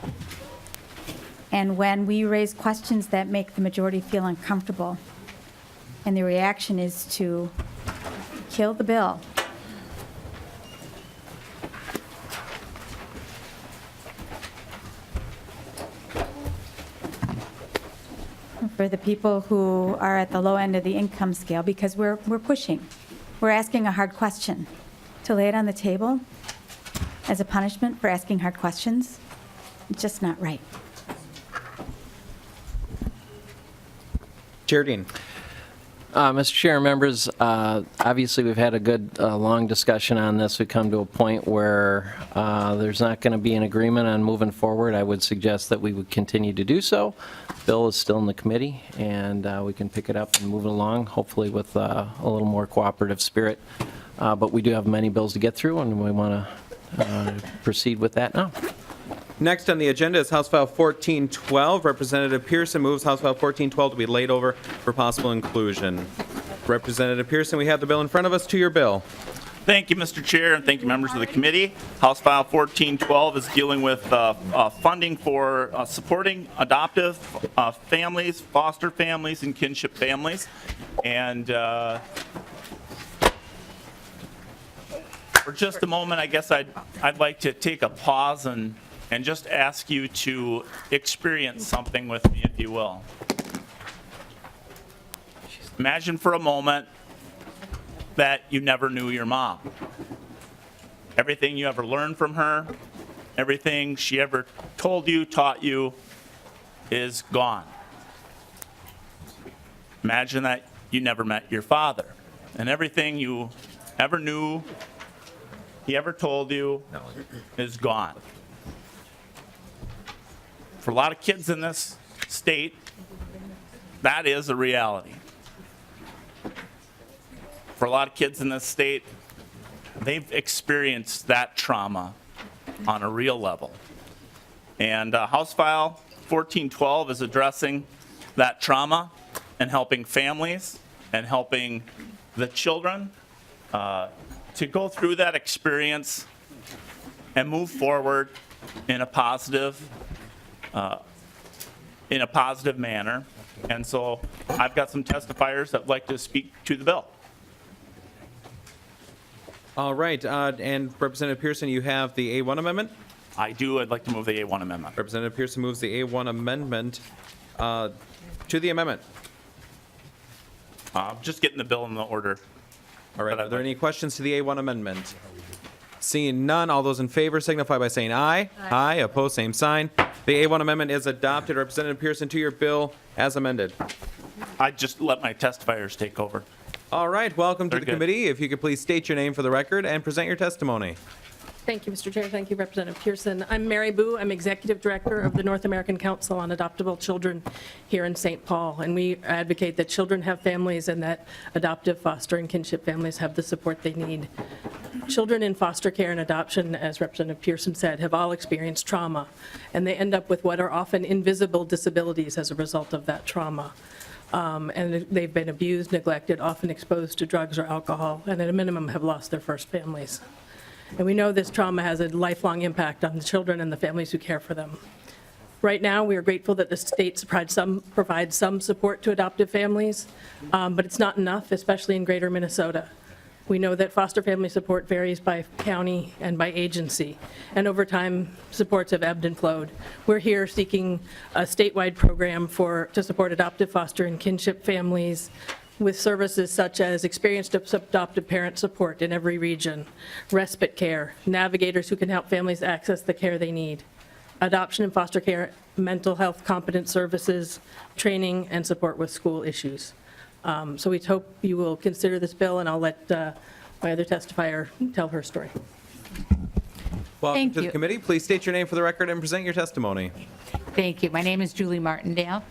And when we raise questions that make the majority feel uncomfortable, and the reaction is to kill the bill, for the people who are at the low end of the income scale, because we're pushing. We're asking a hard question. To lay it on the table as a punishment for asking hard questions, it's just not right. Chair Dean. Mr. Chair and members, obviously we've had a good, long discussion on this. We come to a point where there's not going to be an agreement on moving forward. I would suggest that we would continue to do so. Bill is still in the committee, and we can pick it up and move it along, hopefully with a little more cooperative spirit. But we do have many bills to get through, and we want to proceed with that now. Next on the agenda is House File 1412. Representative Pearson moves House File 1412 to be laid over for possible inclusion. Representative Pearson, we have the bill in front of us. To your bill. Thank you, Mr. Chair, and thank you, members of the committee. House File 1412 is dealing with funding for supporting adoptive families, foster families, and kinship families. And for just a moment, I guess I'd like to take a pause and just ask you to experience something with me, if you will. Imagine for a moment that you never knew your mom. Everything you ever learned from her, everything she ever told you, taught you, is gone. Imagine that you never met your father, and everything you ever knew, he ever told you, is gone. For a lot of kids in this state, that is a reality. For a lot of kids in this state, they've experienced that trauma on a real level. And House File 1412 is addressing that trauma and helping families and helping the children to go through that experience and move forward in a positive manner. And so I've got some testifiers that would like to speak to the bill. All right, and Representative Pearson, you have the A1 amendment? I do. I'd like to move the A1 amendment. Representative Pearson moves the A1 amendment to the amendment. Just getting the bill in the order. All right, are there any questions to the A1 amendment? Seeing none, all those in favor signify by saying aye. Aye. Opposed, same sign. The A1 amendment is adopted. Representative Pearson, to your bill as amended. I just let my testifiers take over. All right, welcome to Very the good. committee. If you could please state your name for the record and present your testimony. Thank you, Mr. Chair. Thank you, Representative Pearson. I'm Mary Boo. I'm Executive Director of the North American Council on Adoptable Children here in St. Paul, and we advocate that children have families and that adoptive, foster, and kinship families have the support they need. Children in foster care and adoption, as Representative Pearson said, have all experienced trauma, and they end up with what are often invisible disabilities as a result of that trauma. And they've been abused, neglected, often exposed to drugs or alcohol, and at a minimum have lost their first families. And we know this trauma has a lifelong impact on the children and the families who care for them. Right now, we are grateful that the state provides some support to adoptive families, but it's not enough, especially in greater Minnesota. We know that foster family support varies by county and by agency, and over time, supports have ebbed and flowed. We're here seeking a statewide program to support adoptive, foster, and kinship families with services such as experienced adoptive parent support in every region, respite care, navigators who can help families access the care they need, adoption and foster care, mental health competent services, training, and support with school issues. So we hope you will consider this bill, and I'll let my other testifier tell her story. Welcome Thank to the you. committee. Please state your name for the record and present your testimony. Thank you. My name is Julie Martindale,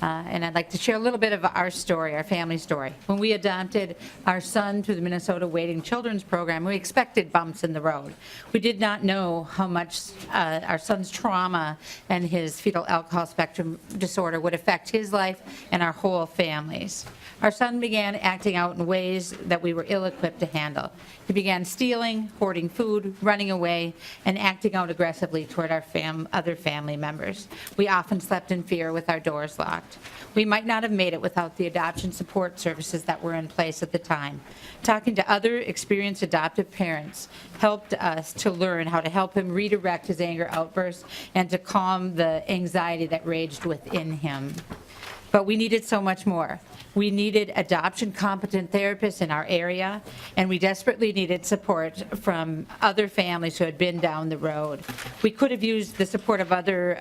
and I'd like to share a little bit of our story, our family story. When we adopted our son through the Minnesota Waiting Children's Program, we expected bumps in the road. We did not know how much our son's trauma and his fetal alcohol spectrum disorder would affect his life and our whole families. Our son began acting out in ways that we were ill-equipped to handle. He began stealing, hoarding food, running away, and acting out aggressively toward our other family members. We often slept in fear with our doors locked. We might not have made it without the adoption support services that were in place at the time. Talking to other experienced adoptive parents helped us to learn how to help him redirect his anger outbursts and to calm the anxiety that raged within him. But we needed so much more. We needed adoption competent therapists in our area, and we desperately needed support from other families who had been down the road. We could have used the support of other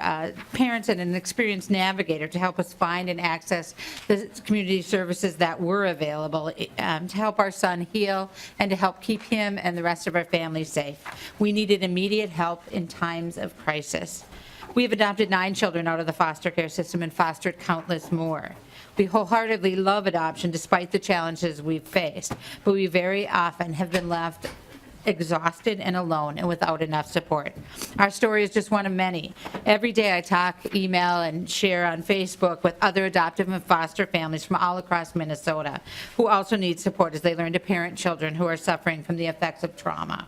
parents and an experienced navigator to help us find and access the community services that were available to help our son heal and to help keep him and the rest of our family safe. We needed immediate help in times of crisis. We have adopted 9 children out of the foster care system and fostered countless more. We wholeheartedly love adoption despite the challenges we've faced, but we very often have been left exhausted and alone and without enough support. Our story is just one of many. Every day I talk, email, and share on Facebook with other adoptive and foster families from all across Minnesota who also need support as they learn to parent children who are suffering from the effects of trauma.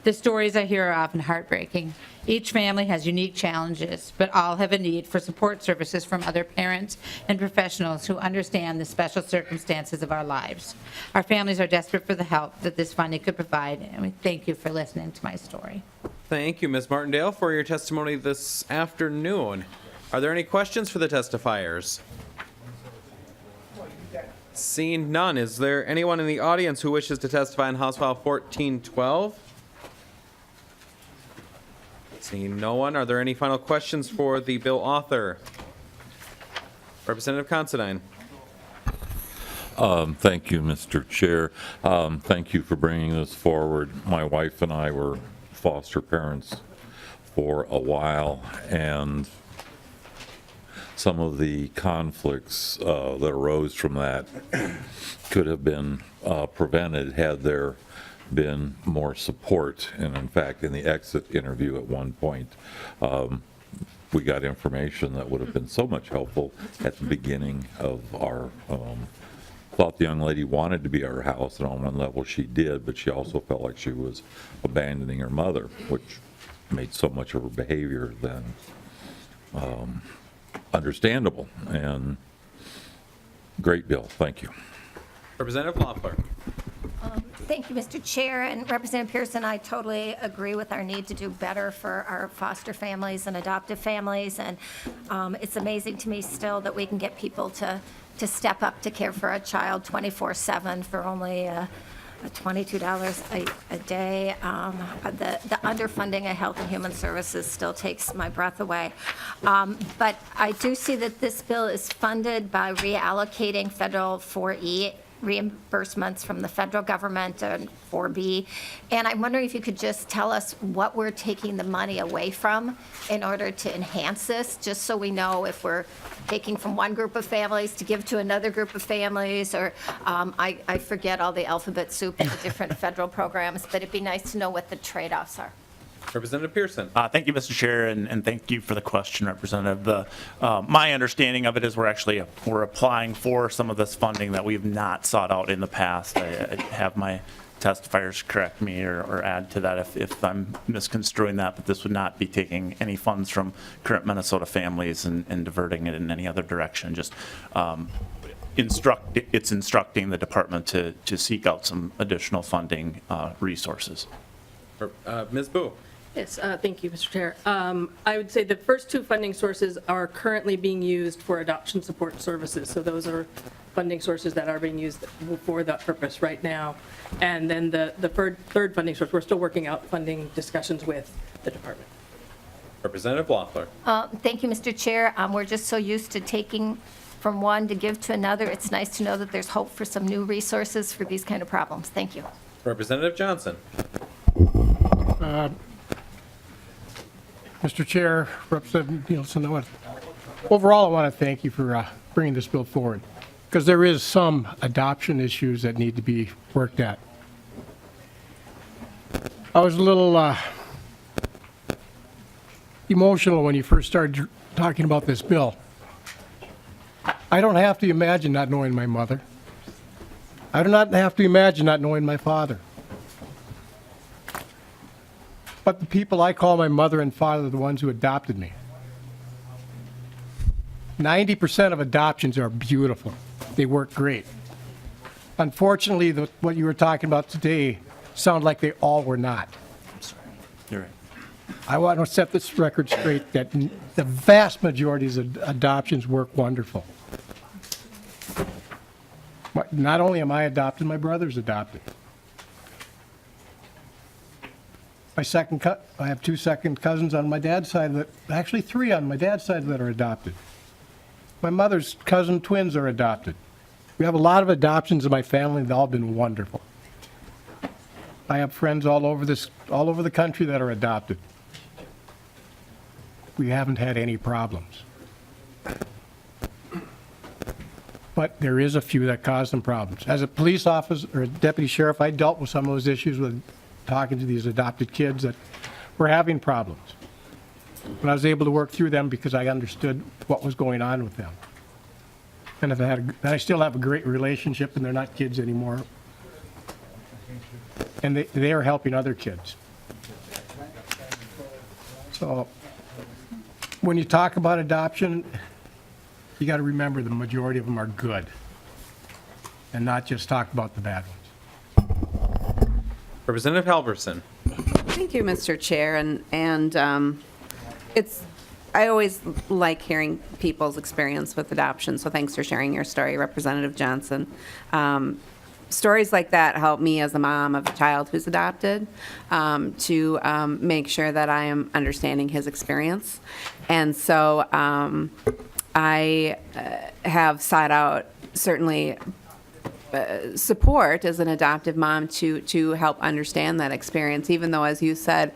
The stories I hear are often heartbreaking. Each family has unique challenges, but all have a need for support services from other parents and professionals who understand the special circumstances of our lives. Our families are desperate for the help that this funding could provide, and we thank you for listening to my story. Thank you, Ms. Martindale, for your testimony this afternoon. Are there any questions for the testifiers? Seeing none, is there anyone in the audience who wishes to testify on House File 1412? Seeing no one, are there any final questions for the bill author? Representative Considine. Thank you, Mr. Chair. Thank you for bringing this forward. My wife and I were foster parents for a while, and some of the conflicts that arose from that could have been prevented had there been more support. And in fact, in the exit interview at one point, we got information that would have been so much helpful at the beginning of our thought the young lady wanted to be at her house, and on one level she did, but she also felt like she was abandoning her mother, which made so much of her behavior then understandable. And great bill. Thank you. Representative Loeffler. Thank you, Mr. Chair, and Representative Pearson, I totally agree with our need to do better for our foster families and adoptive families, and it's amazing to me still that we can get people to step up to care for a child 24/7 for only $22 a day. The underfunding of Health and Human Services still takes my breath away. But I do see that this bill is funded by reallocating federal 4E reimbursements from the federal government and 4B. And I'm wondering if you could just tell us what we're taking the money away from in order to enhance this, just so we know if we're taking from one group of families to give to another group of families, or I forget all the alphabet soup of the different federal programs, but it'd be nice to know what the trade-offs are. Representative Pearson. Thank you, Mr. Chair, and thank you for the question, Representative. My understanding of it is we're applying for some of this funding that we've not sought out in the past. I have my testifiers correct me or add to that if I'm misconstruing that, but this would not be taking any funds from current Minnesota families and diverting it in any other direction. Just it's instructing the department to seek out some additional funding resources. Ms. Boo. Yes, thank you, Mr. Chair. I would say the first 2 funding sources are currently being used for adoption support services. So those are funding sources that are being used for that purpose right now. And then the third funding source, we're still working out funding discussions with the department. Representative Loeffler. Thank you, Mr. Chair. We're just so used to taking from one to give to another. It's nice to know that there's hope for some new resources for these kind of problems. Thank you. Representative Johnson. Mr. Chair, Representative Nielsen, overall, I want to thank you for bringing this bill forward, because there is some adoption issues that need to be worked at. I was a little emotional when you first started talking about this bill. I don't have to imagine not knowing my mother. I do not have to imagine not knowing my father. But the people I call my mother and father are the ones who adopted me. 90% of adoptions are beautiful. They work great. Unfortunately, what you were talking about today sound like they all were not. You're right. I want to set this record straight that the vast majority of adoptions work wonderful. Not only am I adopted, my brother's adopted. I have two second cousins on my dad's side, actually 3 on my dad's side that are adopted. My mother's cousin twins are adopted. We have a lot of adoptions in my family. They've all been wonderful. I have friends all over the country that are adopted. We haven't had any problems. But there is a few that cause some problems. As a police officer or a deputy sheriff, I dealt with some of those issues with talking to these adopted kids that were having problems. But I was able to work through them because I understood what was going on with them. And I still have a great relationship, and they're not kids anymore. And they are helping other kids. So when you talk about adoption, you got to remember the majority of them are good, and not just talk about the bad ones. Representative Halverson. Thank you, Mr. Chair, and I always like hearing people's experience with adoption, so thanks for sharing your story, Representative Johnson. Stories like that help me as a mom of a child who's adopted to make sure that I am understanding his experience. And so I have sought out certainly support as an adoptive mom to help understand that experience, even though, as you said,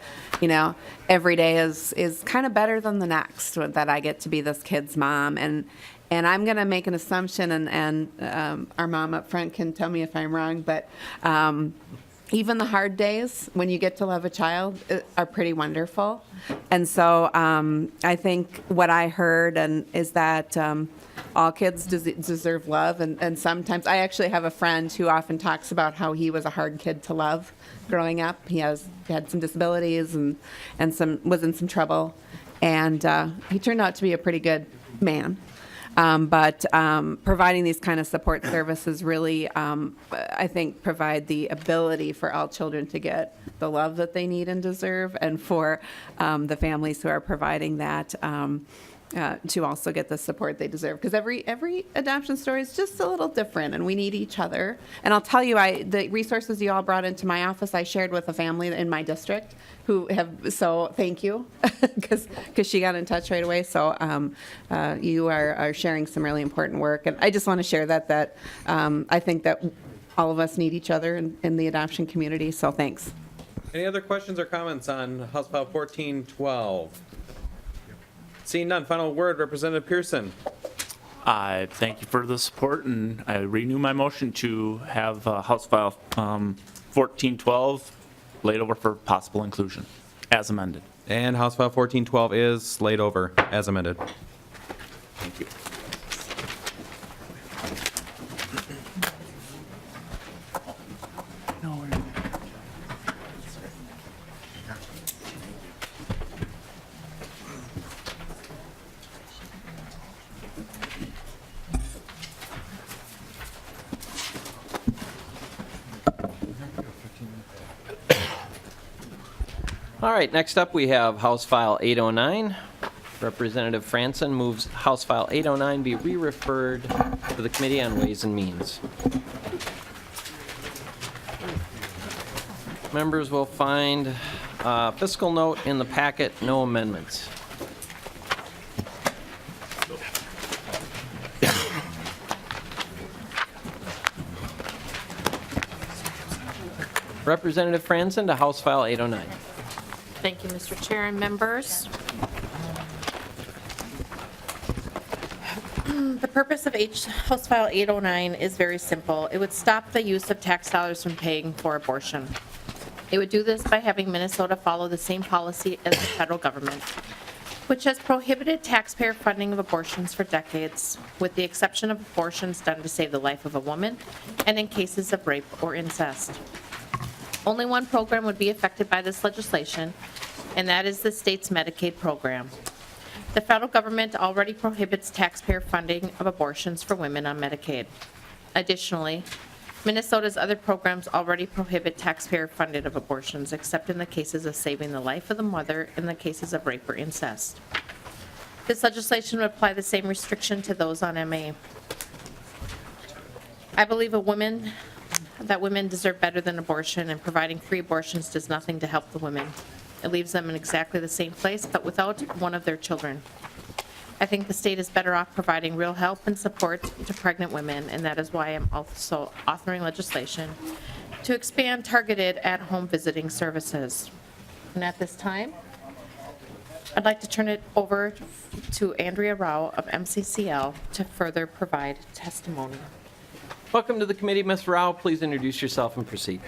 every day is kind of better than the next that I get to be this kid's mom. And I'm going to make an assumption, and our mom up front can tell me if I'm wrong, but even the hard days when you get to love a child are pretty wonderful. And so I think what I heard is that all kids deserve love. And sometimes I actually have a friend who often talks about how he was a hard kid to love growing up. He had some disabilities and was in some trouble. And he turned out to be a pretty good man. But providing these kind of support services really, I think, provide the ability for all children to get the love that they need and deserve, and for the families who are providing that to also get the support they deserve. Because every adoption story is just a little different, and we need each other. And I'll tell you, the resources you all brought into my office, I shared with a family in my district who so thank you, because she got in touch right away. So you are sharing some really important work. And I just want to share that I think that all of us need each other in the adoption community. So thanks. Any other questions or comments on House File 1412? Seeing none, final word, Representative Pearson. I thank you for the support, and I renew my motion to have House File 1412 laid over for possible inclusion, as amended. And House File 1412 is laid over as amended. Thank you. All right, next up we have House File 809. Representative Franson moves House File 809 be re-referred to the Committee on Ways and Means. Members will find Fiscal note in the packet, no amendments. Representative Franzen to House File 809. Thank you, Mr. Chair and members. The purpose of House File 809 is very simple. It would stop the use of tax dollars from paying for abortion. It would do this by having Minnesota follow the same policy as the federal government, which has prohibited taxpayer funding of abortions for decades, with the exception of abortions done to save the life of a woman and in cases of rape or incest. Only one program would be affected by this legislation, and that is the state's Medicaid program. The federal government already prohibits taxpayer funding of abortions for women on Medicaid. Additionally, Minnesota's other programs already prohibit taxpayer funding of abortions, except in the cases of saving the life of the mother in the cases of rape or incest. This legislation would apply the same restriction to those on MA. I believe that women deserve better than abortion, and providing free abortions does nothing to help the women. It leaves them in exactly the same place, but without one of their children. I think the state is better off providing real help and support to pregnant women, and that is why I'm also authoring legislation to expand targeted at-home visiting services. And at this time, I'd like to turn it over to Andrea Rao of MCCL to further provide testimony. Welcome to the committee, Ms. Rao. Please introduce yourself and proceed.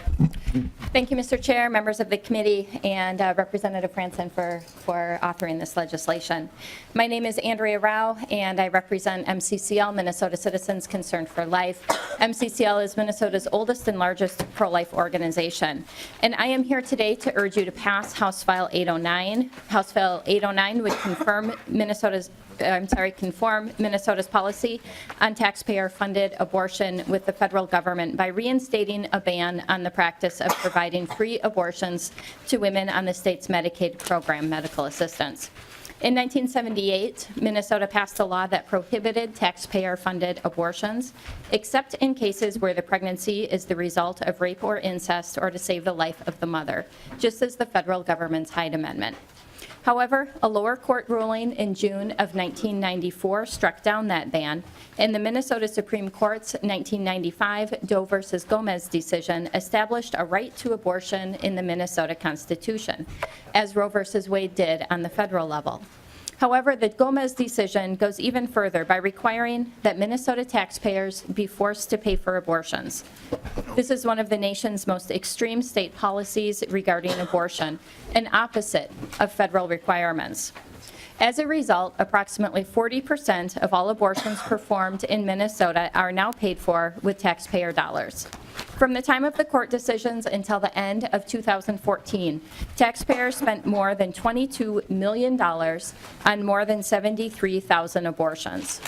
Thank you, Mr. Chair, members of the committee, and Representative Franzen for authoring this legislation. My name is Andrea Rao, and I represent MCCL, Minnesota Citizens Concerned for Life. MCCL is Minnesota's oldest and largest pro-life organization. And I am here today to urge you to pass House File 809. House File 809 would conform Minnesota's policy on taxpayer-funded abortion with the federal government by reinstating a ban on the practice of providing free abortions to women on the state's Medicaid program, medical assistance. In 1978, Minnesota passed a law that prohibited taxpayer-funded abortions, except in cases where the pregnancy is the result of rape or incest or to save the life of the mother, just as the federal government's Hyde Amendment. However, a lower court ruling in June of 1994 struck down that ban, and the Minnesota Supreme Court's 1995 Doe versus Gomez decision established a right to abortion in the Minnesota Constitution, as Roe versus Wade did on the federal level. However, the Gomez decision goes even further by requiring that Minnesota taxpayers be forced to pay for abortions. This is one of the nation's most extreme state policies regarding abortion, and opposite of federal requirements. As a result, approximately 40% of all abortions performed in Minnesota are now paid for with taxpayer dollars. From the time of the court decisions until the end of 2014, taxpayers spent more than $22 million on more than 73,000 abortions.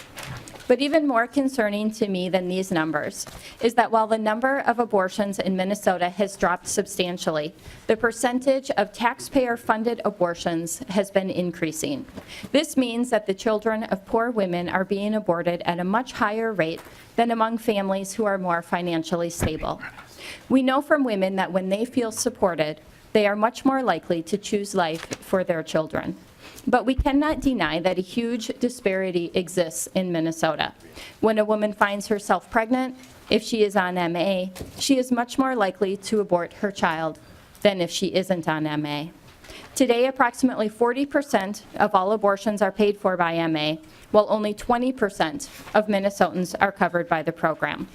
But even more concerning to me than these numbers is that while the number of abortions in Minnesota has dropped substantially, the percentage of taxpayer-funded abortions has been increasing. This means that the children of poor women are being aborted at a much higher rate than among families who are more financially stable. We know from women that when they feel supported, they are much more likely to choose life for their children. But we cannot deny that a huge disparity exists in Minnesota. When a woman finds herself pregnant, if she is on MA, she is much more likely to abort her child than if she isn't on MA. Today, approximately 40% of all abortions are paid for by MA, while only 20% of Minnesotans are covered by the program.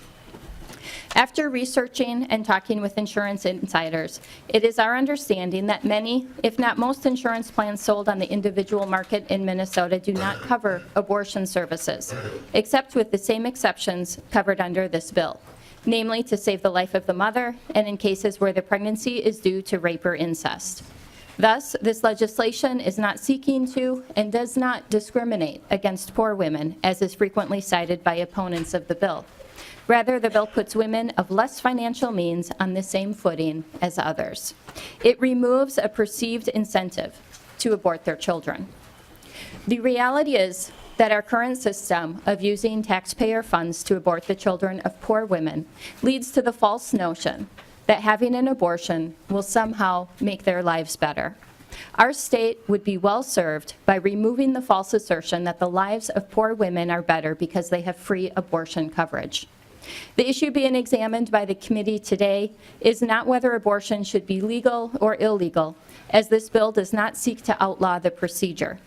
After researching and talking with insurance insiders, it is our understanding that many, if not most, insurance plans sold on the individual market in Minnesota do not cover abortion services, except with the same exceptions covered under this bill, namely to save the life of the mother and in cases where the pregnancy is due to rape or incest. Thus, this legislation is not seeking to and does not discriminate against poor women, as is frequently cited by opponents of the bill. Rather, the bill puts women of less financial means on the same footing as others. It removes a perceived incentive to abort their children. The reality is that our current system of using taxpayer funds to abort the children of poor women leads to the false notion that having an abortion will somehow make their lives better. Our state would be well served by removing the false assertion that the lives of poor women are better because they have free abortion coverage. The issue being examined by the committee today is not whether abortion should be legal or illegal, as this bill does not seek to outlaw the procedure.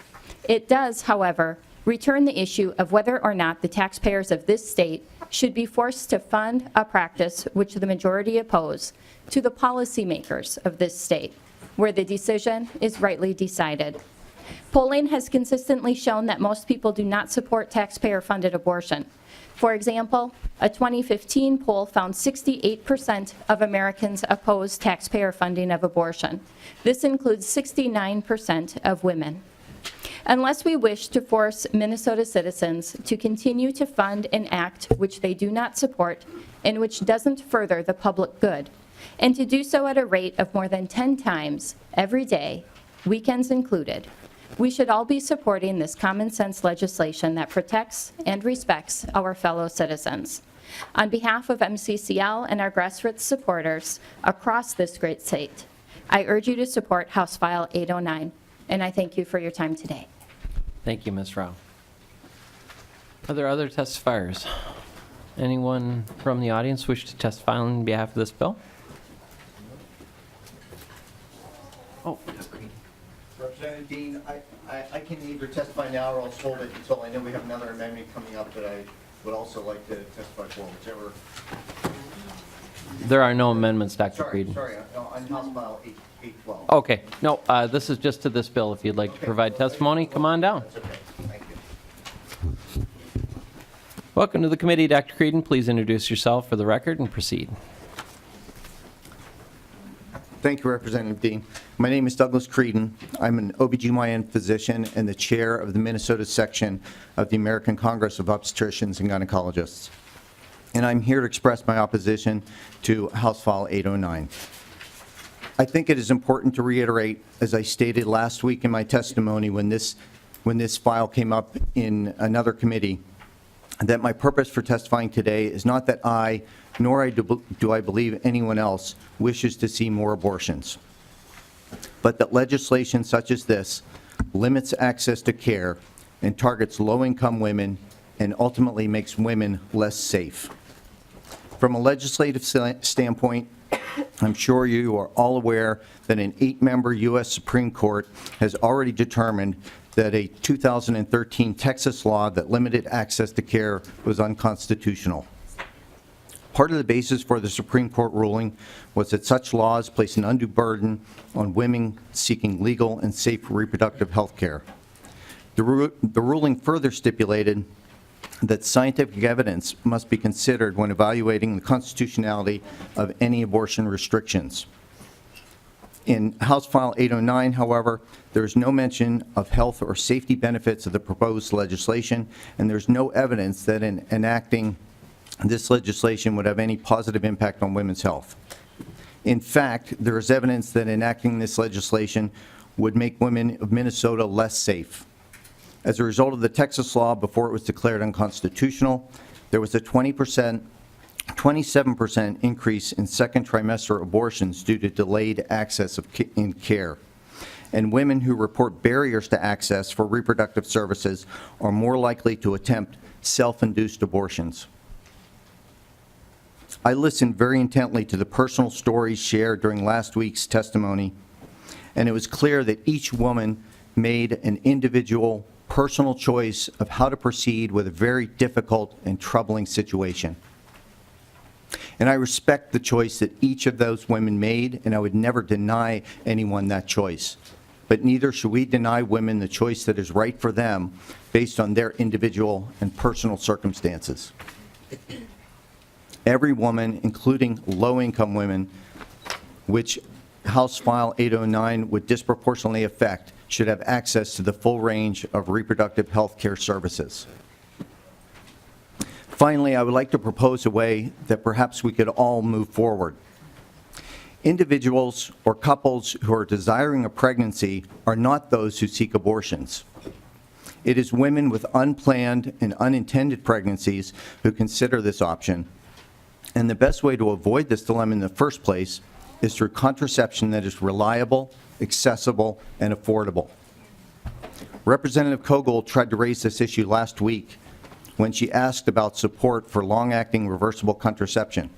It does, however, return the issue of whether or not the taxpayers of this state should be forced to fund a practice which the majority oppose to the policymakers of this state, where the decision is rightly decided. Polling has consistently shown that most people do not support taxpayer-funded abortion. For example, a 2015 poll found 68% of Americans oppose taxpayer funding of abortion. This includes 69% of women. Unless we wish to force Minnesota citizens to continue to fund an act which they do not support and which doesn't further the public good, and to do so at a rate of more than 10 times every day, weekends included, we should all be supporting this common sense legislation that protects and respects our fellow citizens. On behalf of MCCL and our grassroots supporters across this great state, I urge you to support House File 809, and I thank you for your time today. Thank you, Ms. Rao. Are there other testifiers? Anyone from the audience wish to testify on behalf of this bill? Oh, Representative Dean, I can either testify now or I'll hold it until I know we have another amendment coming up that I would also like to testify for, whichever. There are no amendments, Dr. Creedon. Sorry, on House File 812. Okay, no, this is just to this bill. If you'd like to provide testimony, come on down. That's okay, thank you. Welcome to the committee, Dr. Creedon. Please introduce yourself for the record and proceed. Thank you, Representative Dean. My name is Douglas Creedon. I'm an OBGYN physician and the chair of the Minnesota section of the American Congress of Obstetricians and Gynecologists. And I'm here to express my opposition to House File 809. I think it is important to reiterate, as I stated last week in my testimony when this file came up in another committee, that my purpose for testifying today is not that I, nor do I believe anyone else, wishes to see more abortions, but that legislation such as this limits access to care and targets low-income women and ultimately makes women less safe. From a legislative standpoint, I'm sure you are all aware that an 8-member U.S. Supreme Court has already determined that a 2013 Texas law that limited access to care was unconstitutional. Part of the basis for the Supreme Court ruling was that such laws place an undue burden on women seeking legal and safe reproductive health care. The ruling further stipulated that scientific evidence must be considered when evaluating the constitutionality of any abortion restrictions. In House File 809, however, there is no mention of health or safety benefits of the proposed legislation, and there's no evidence that in enacting this legislation would have any positive impact on women's health. In fact, there is evidence that enacting this legislation would make women of Minnesota less safe. As a result of the Texas law, before it was declared unconstitutional, there was a 27% increase in second trimester abortions due to delayed access in care. And women who report barriers to access for reproductive services are more likely to attempt self-induced abortions. I listened very intently to the personal stories shared during last week's testimony, and it was clear that each woman made an individual personal choice of how to proceed with a very difficult and troubling situation. And I respect the choice that each of those women made, and I would never deny anyone that choice. But neither should we deny women the choice that is right for them based on their individual and personal circumstances. Every woman, including low-income women, which House File 809 would disproportionately affect, should have access to the full range of reproductive health care services. Finally, I would like to propose a way that perhaps we could all move forward. Individuals or couples who are desiring a pregnancy are not those who seek abortions. It is women with unplanned and unintended pregnancies who consider this option. And the best way to avoid this dilemma in the first place is through contraception that is reliable, accessible, and affordable. Representative Kogel tried to raise this issue last week when she asked about support for long-acting reversible contraception.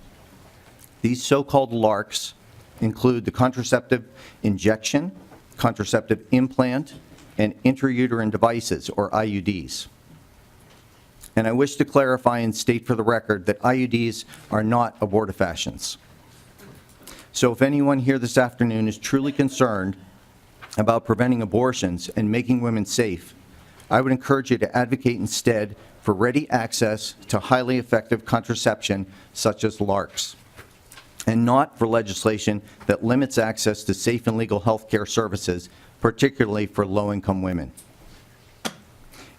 These so-called LARCs include the contraceptive injection, contraceptive implant, and intrauterine devices, or IUDs. And I wish to clarify and state for the record that IUDs are not abortifacients. So if anyone here this afternoon is truly concerned about preventing abortions and making women safe, I would encourage you to advocate instead for ready access to highly effective contraception such as LARCs, and not for legislation that limits access to safe and legal health care services, particularly for low-income women.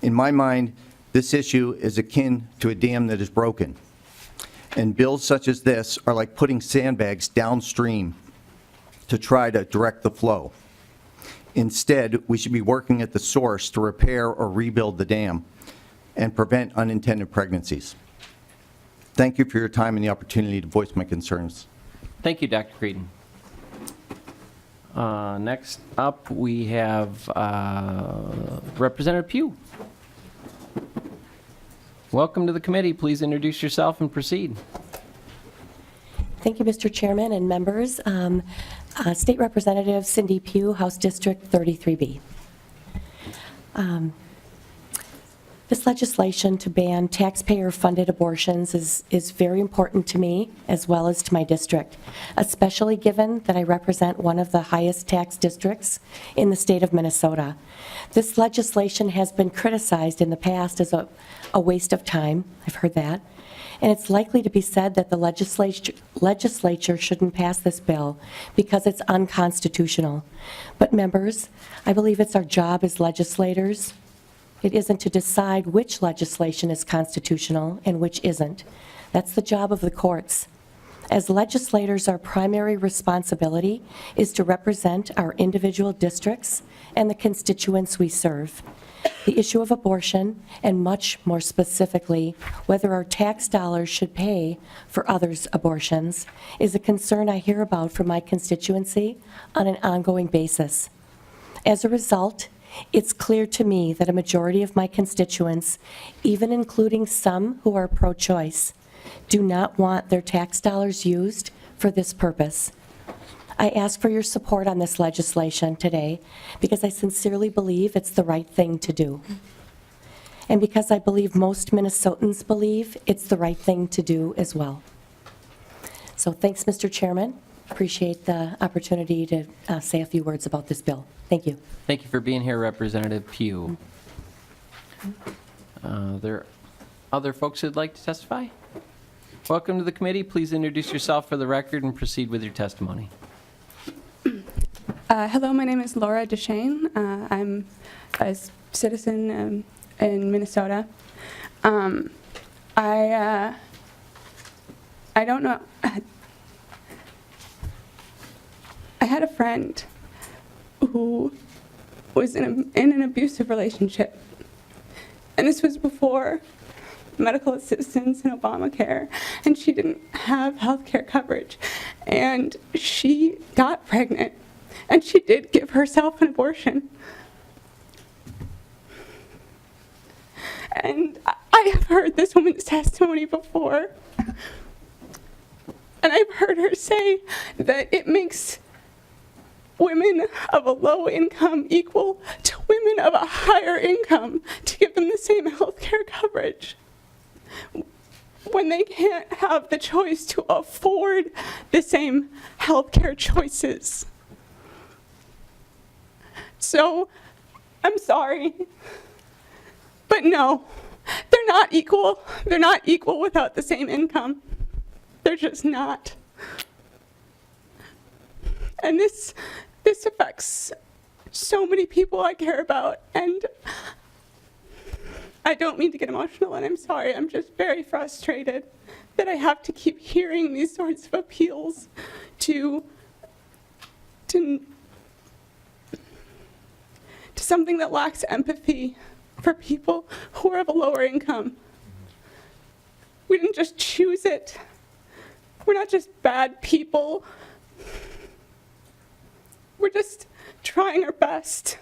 In my mind, this issue is akin to a dam that is broken, and bills such as this are like putting sandbags downstream to try to direct the flow. Instead, we should be working at the source to repair or rebuild the dam and prevent unintended pregnancies. Thank you for your time and the opportunity to voice my concerns. Thank you, Dr. Creedon. Next up, we have Representative Pugh. Welcome to the committee. Please introduce yourself and proceed. Thank you, Mr. Chairman and members. State Representative Cindy Pugh, House District 33B. This legislation to ban taxpayer-funded abortions is very important to me as well as to my district, especially given that I represent one of the highest tax districts in the state of Minnesota. This legislation has been criticized in the past as a waste of time. I've heard that. And it's likely to be said that the legislature shouldn't pass this bill because it's unconstitutional. But members, I believe it's our job as legislators. It isn't to decide which legislation is constitutional and which isn't. That's the job of the courts. As legislators, our primary responsibility is to represent our individual districts and the constituents we serve. The issue of abortion, and much more specifically, whether our tax dollars should pay for others' abortions, is a concern I hear about from my constituency on an ongoing basis. As a result, it's clear to me that a majority of my constituents, even including some who are pro-choice, do not want their tax dollars used for this purpose. I ask for your support on this legislation today because I sincerely believe it's the right thing to do. And because I believe most Minnesotans believe it's the right thing to do as well. So thanks, Mr. Chairman. Appreciate the opportunity to say a few words about this bill. Thank you. Thank you for being here, Representative Pugh. There other folks who'd like to testify? Welcome to the committee. Please introduce yourself for the record and proceed with your testimony. Hello, my name is Laura Deshane. I'm a citizen in Minnesota. I don't know. I had a friend who was in an abusive relationship, and this was before medical assistance and Obamacare, and she didn't have health care coverage, and she got pregnant, and she did give herself an abortion. And I have heard this woman's testimony before, and I've heard her say that it makes women of a low income equal to women of a higher income to give them the same health care coverage when they can't have the choice to afford the same health care choices. So, I'm sorry, but no, they're not equal. They're not equal without the same income. They're just not. And this affects so many people I care about, and I don't mean to get emotional, and I'm sorry, I'm just very frustrated that I have to keep hearing these sorts of appeals to something that lacks empathy for people who are of a lower income. We didn't just choose it. we're not just bad people. We're just trying our best.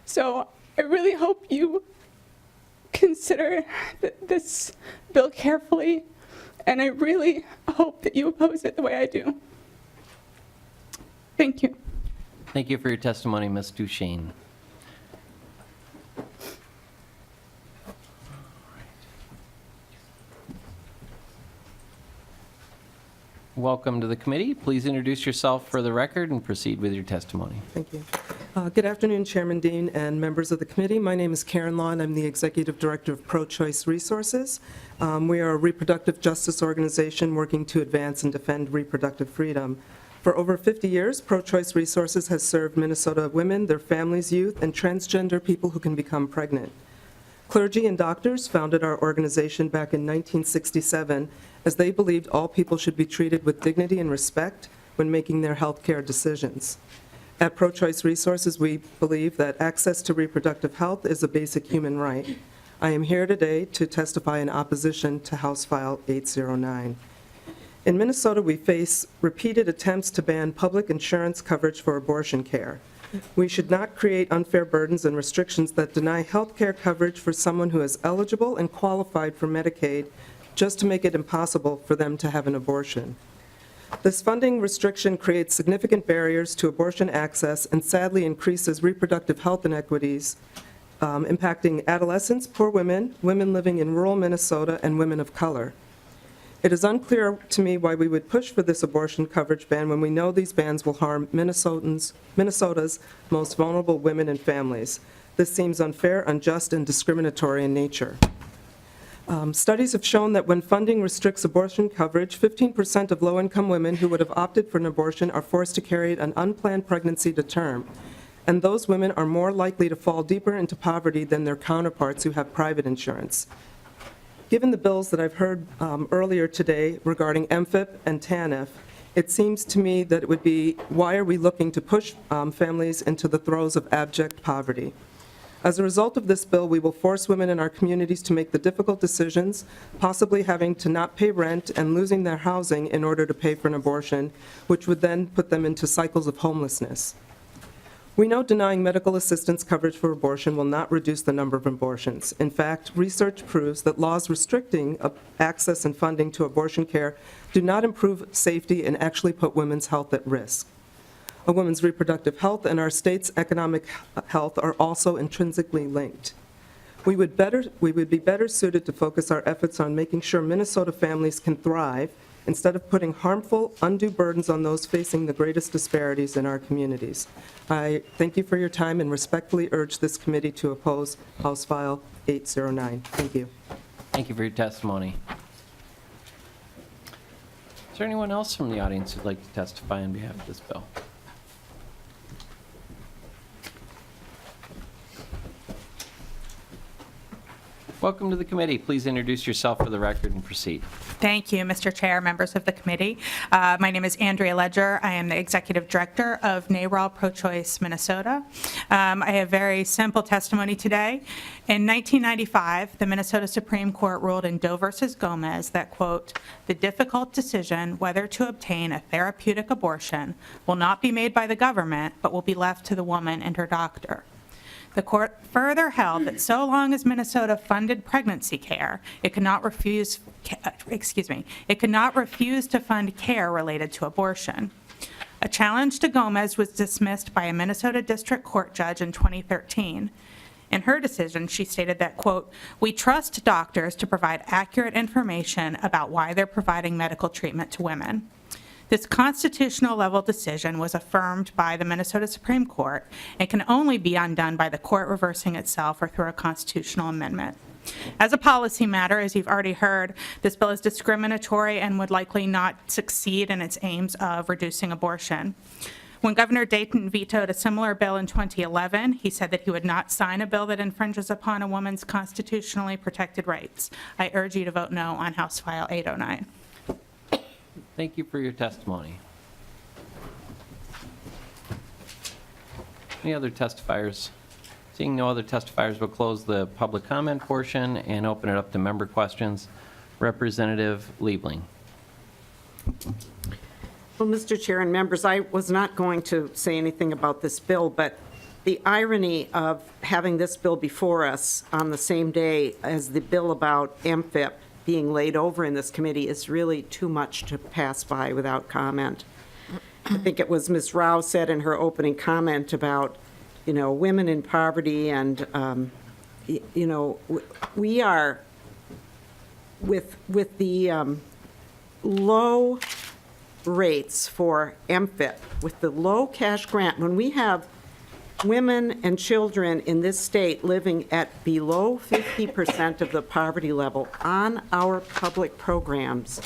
So I really hope you consider this bill carefully, and I really hope that you oppose it the way I do. Thank you. Thank you for your testimony, Ms. Duchesne. Welcome to the committee. Please introduce yourself for the record and proceed with your testimony. Thank you. Good afternoon, Chairman Dean and members of the committee. My name is Karen Law, and I'm the Executive Director of Pro-Choice Resources. We are a reproductive justice organization working to advance and defend reproductive freedom. For over 50 years, Pro-Choice Resources has served Minnesota women, their families, youth, and transgender people who can become pregnant. Clergy and doctors founded our organization back in 1967 as they believed all people should be treated with dignity and respect when making their health care decisions. At Pro-Choice Resources, we believe that access to reproductive health is a basic human right. I am here today to testify in opposition to House File 809. In Minnesota, we face repeated attempts to ban public insurance coverage for abortion care. We should not create unfair burdens and restrictions that deny health care coverage for someone who is eligible and qualified for Medicaid just to make it impossible for them to have an abortion. This funding restriction creates significant barriers to abortion access and sadly increases reproductive health inequities, impacting adolescents, poor women, women living in rural Minnesota, and women of color. It is unclear to me why we would push for this abortion coverage ban when we know these bans will harm Minnesota's most vulnerable women and families. This seems unfair, unjust, and discriminatory in nature. Studies have shown that when funding restricts abortion coverage, 15% of low-income women who would have opted for an abortion are forced to carry an unplanned pregnancy to term. And those women are more likely to fall deeper into poverty than their counterparts who have private insurance. Given the bills that I've heard earlier today regarding MFIP and TANF, it seems to me that it would be, why are we looking to push families into the throes of abject poverty? As a result of this bill, we will force women in our communities to make the difficult decisions, possibly having to not pay rent and losing their housing in order to pay for an abortion, which would then put them into cycles of homelessness. We know denying medical assistance coverage for abortion will not reduce the number of abortions. In fact, research proves that laws restricting access and funding to abortion care do not improve safety and actually put women's health at risk. A woman's reproductive health and our state's economic health are also intrinsically linked. We would be better suited to focus our efforts on making sure Minnesota families can thrive instead of putting harmful, undue burdens on those facing the greatest disparities in our communities. I thank you for your time and respectfully urge this committee to oppose House File 809. Thank you. Thank you for your testimony. Is there anyone else from the audience who'd like to testify on behalf of this bill? Welcome to the committee. Please introduce yourself for the record and proceed. Thank you, Mr. Chair, members of the committee. My name is Andrea Ledger. I am the Executive Director of NARAL Pro-Choice Minnesota. I have very simple testimony today. In 1995, the Minnesota Supreme Court ruled in Doe versus Gomez that, quote, the difficult decision whether to obtain a therapeutic abortion will not be made by the government, but will be left to the woman and her doctor. The court further held that so long as Minnesota funded pregnancy care, it could not refuse to fund care related to abortion. A challenge to Gomez was dismissed by a Minnesota District Court judge in 2013. In her decision, she stated that, quote, we trust doctors to provide accurate information about why they're providing medical treatment to women. This constitutional level decision was affirmed by the Minnesota Supreme Court and can only be undone by the court reversing itself or through a constitutional amendment. As a policy matter, as you've already heard, this bill is discriminatory and would likely not succeed in its aims of reducing abortion. When Governor Dayton vetoed a similar bill in 2011, he said that he would not sign a bill that infringes upon a woman's constitutionally protected rights. I urge you to vote no on House File 809. Thank you for your testimony. Any other testifiers? Seeing no other testifiers, we'll close the public comment portion and open it up to member questions. Representative Liebling. Well, Mr. Chair and members, I was not going to say anything about this bill, but the irony of having this bill before us on the same day as the bill about MFIP being laid over in this committee is really too much to pass by without comment. I think it was Ms. Rao said in her opening comment about, women in poverty and, we are with the low rates for MFIP, with the low cash grant, when we have women and children in this state living at below 50% of the poverty level on our public programs,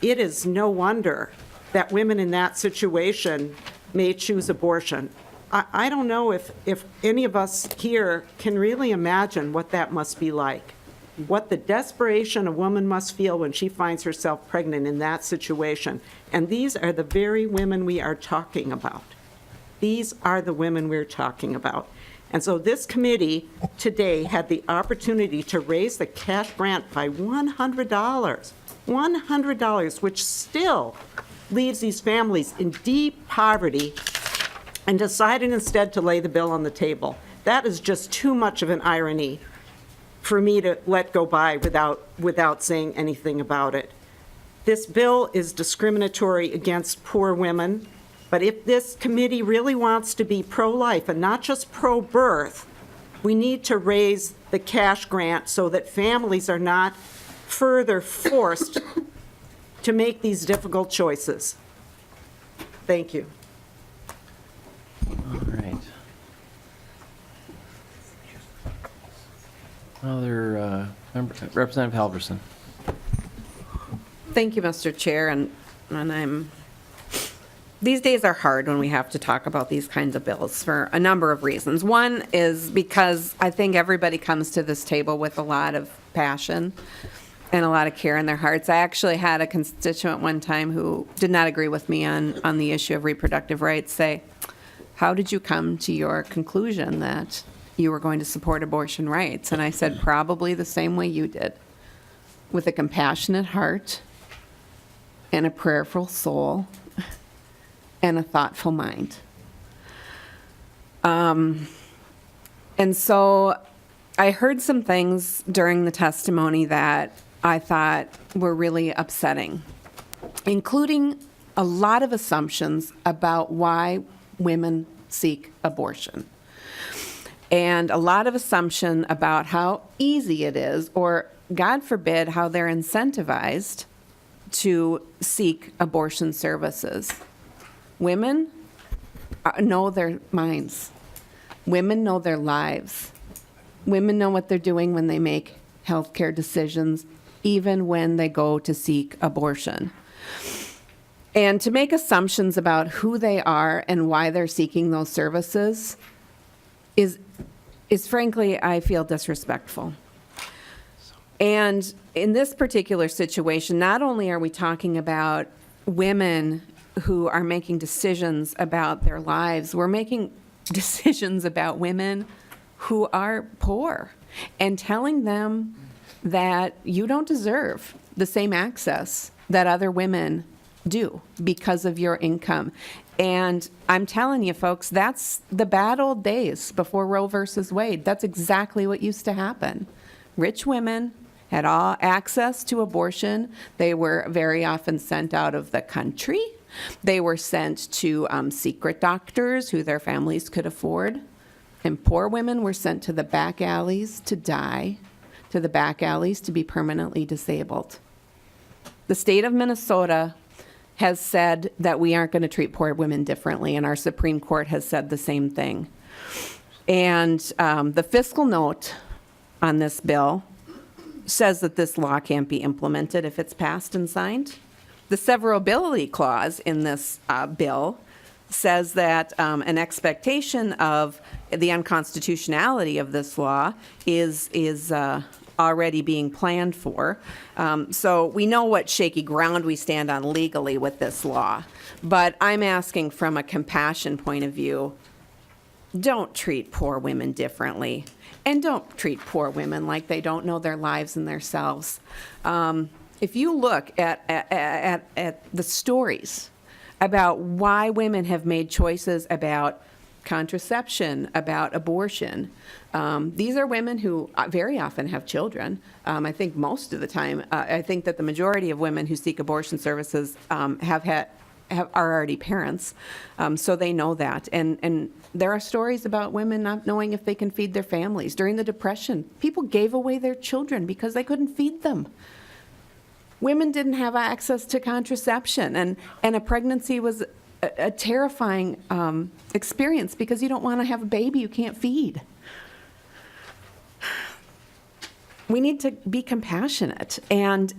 it is no wonder that women in that situation may choose abortion. I don't know if any of us here can really imagine what that must be like, what the desperation a woman must feel when she finds herself pregnant in that situation. And these are the very women we are talking about. These are the women we're talking about. And so this committee today had the opportunity to raise the cash grant by $100, $100, which still leaves these families in deep poverty, and decided instead to lay the bill on the table. That is just too much of an irony for me to let go by without saying anything about it. This bill is discriminatory against poor women, but if this committee really wants to be pro-life and not just pro-birth, we need to raise the cash grant so that families are not further forced to make these difficult choices. Thank you. All right. Representative Halverson. Thank you, Mr. Chair, and these days are hard when we have to talk about these kinds of bills for a number of reasons. One is because I think everybody comes to this table with a lot of passion and a lot of care in their hearts. I actually had a constituent one time who did not agree with me on the issue of reproductive rights say, how did you come to your conclusion that you were going to support abortion rights? And I said, probably the same way you did, with a compassionate heart and a prayerful soul and a thoughtful mind. And so I heard some things during the testimony that I thought were really upsetting, including a lot of assumptions about why women seek abortion, and a lot of assumption about how easy it is, or God forbid, how they're incentivized to seek abortion services. Women know their minds. Women know their lives. Women know what they're doing when they make healthcare decisions, even when they go to seek abortion. And to make assumptions about who they are and why they're seeking those services is frankly, I feel disrespectful. And in this particular situation, not only are we talking about women who are making decisions about their lives, we're making decisions about women who are poor and telling them that you don't deserve the same access that other women do because of your income. And I'm telling you, folks, that's the bad old days before Roe versus Wade. That's exactly what used to happen. Rich women had all access to abortion. They were very often sent out of the country. They were sent to secret doctors who their families could afford. And poor women were sent to the back alleys to die, to the back alleys to be permanently disabled. The state of Minnesota has said that we aren't going to treat poor women differently, and our Supreme Court has said the same thing. And the fiscal note on this bill says that this law can't be implemented if it's passed and signed. The severability clause in this bill says that an expectation of the unconstitutionality of this law is already being planned for. So we know what shaky ground we stand on legally with this law. But I'm asking from a compassion point of view, don't treat poor women differently, and don't treat poor women like they don't know their lives and themselves. If you look at the stories about why women have made choices about contraception, about abortion, these are women who very often have children. I think most of the time, I think that the majority of women who seek abortion services are already parents, so they know that. And there are stories about women not knowing if they can feed their families. During the Depression, people gave away their children because they couldn't feed them. Women didn't have access to contraception, and a pregnancy was a terrifying experience because you don't want to have a baby you can't feed. We need to be compassionate and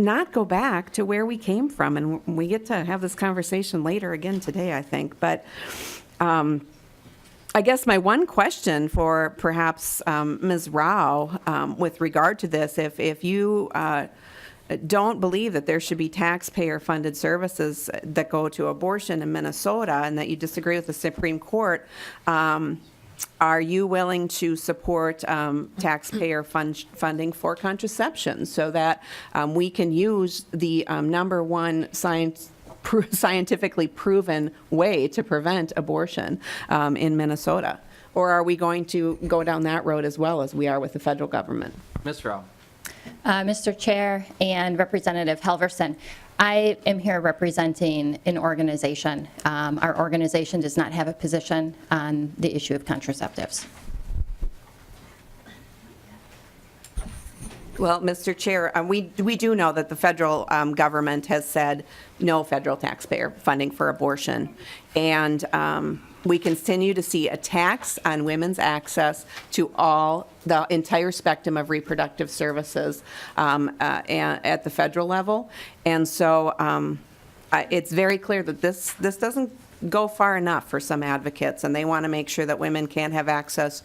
not go back to where we came from. And we get to have this conversation later again today, I think. But I guess my one question for perhaps Ms. Rao with regard to this, if you don't believe that there should be taxpayer-funded services that go to abortion in Minnesota and that you disagree with the Supreme Court, are you willing to support taxpayer funding for contraception so that we can use the number one scientifically proven way to prevent abortion in Minnesota? Or are we going to go down that road as well as we are with the federal government? Ms. Rao. Mr. Chair and Representative Halverson, I am here representing an organization. Our organization does not have a position on the issue of contraceptives. Well, Mr. Chair, we do know that the federal government has said no federal taxpayer funding for abortion. And we continue to see attacks on women's access to the entire spectrum of reproductive services at the federal level. And so it's very clear that this doesn't go far enough for some advocates, and they want to make sure that women can have access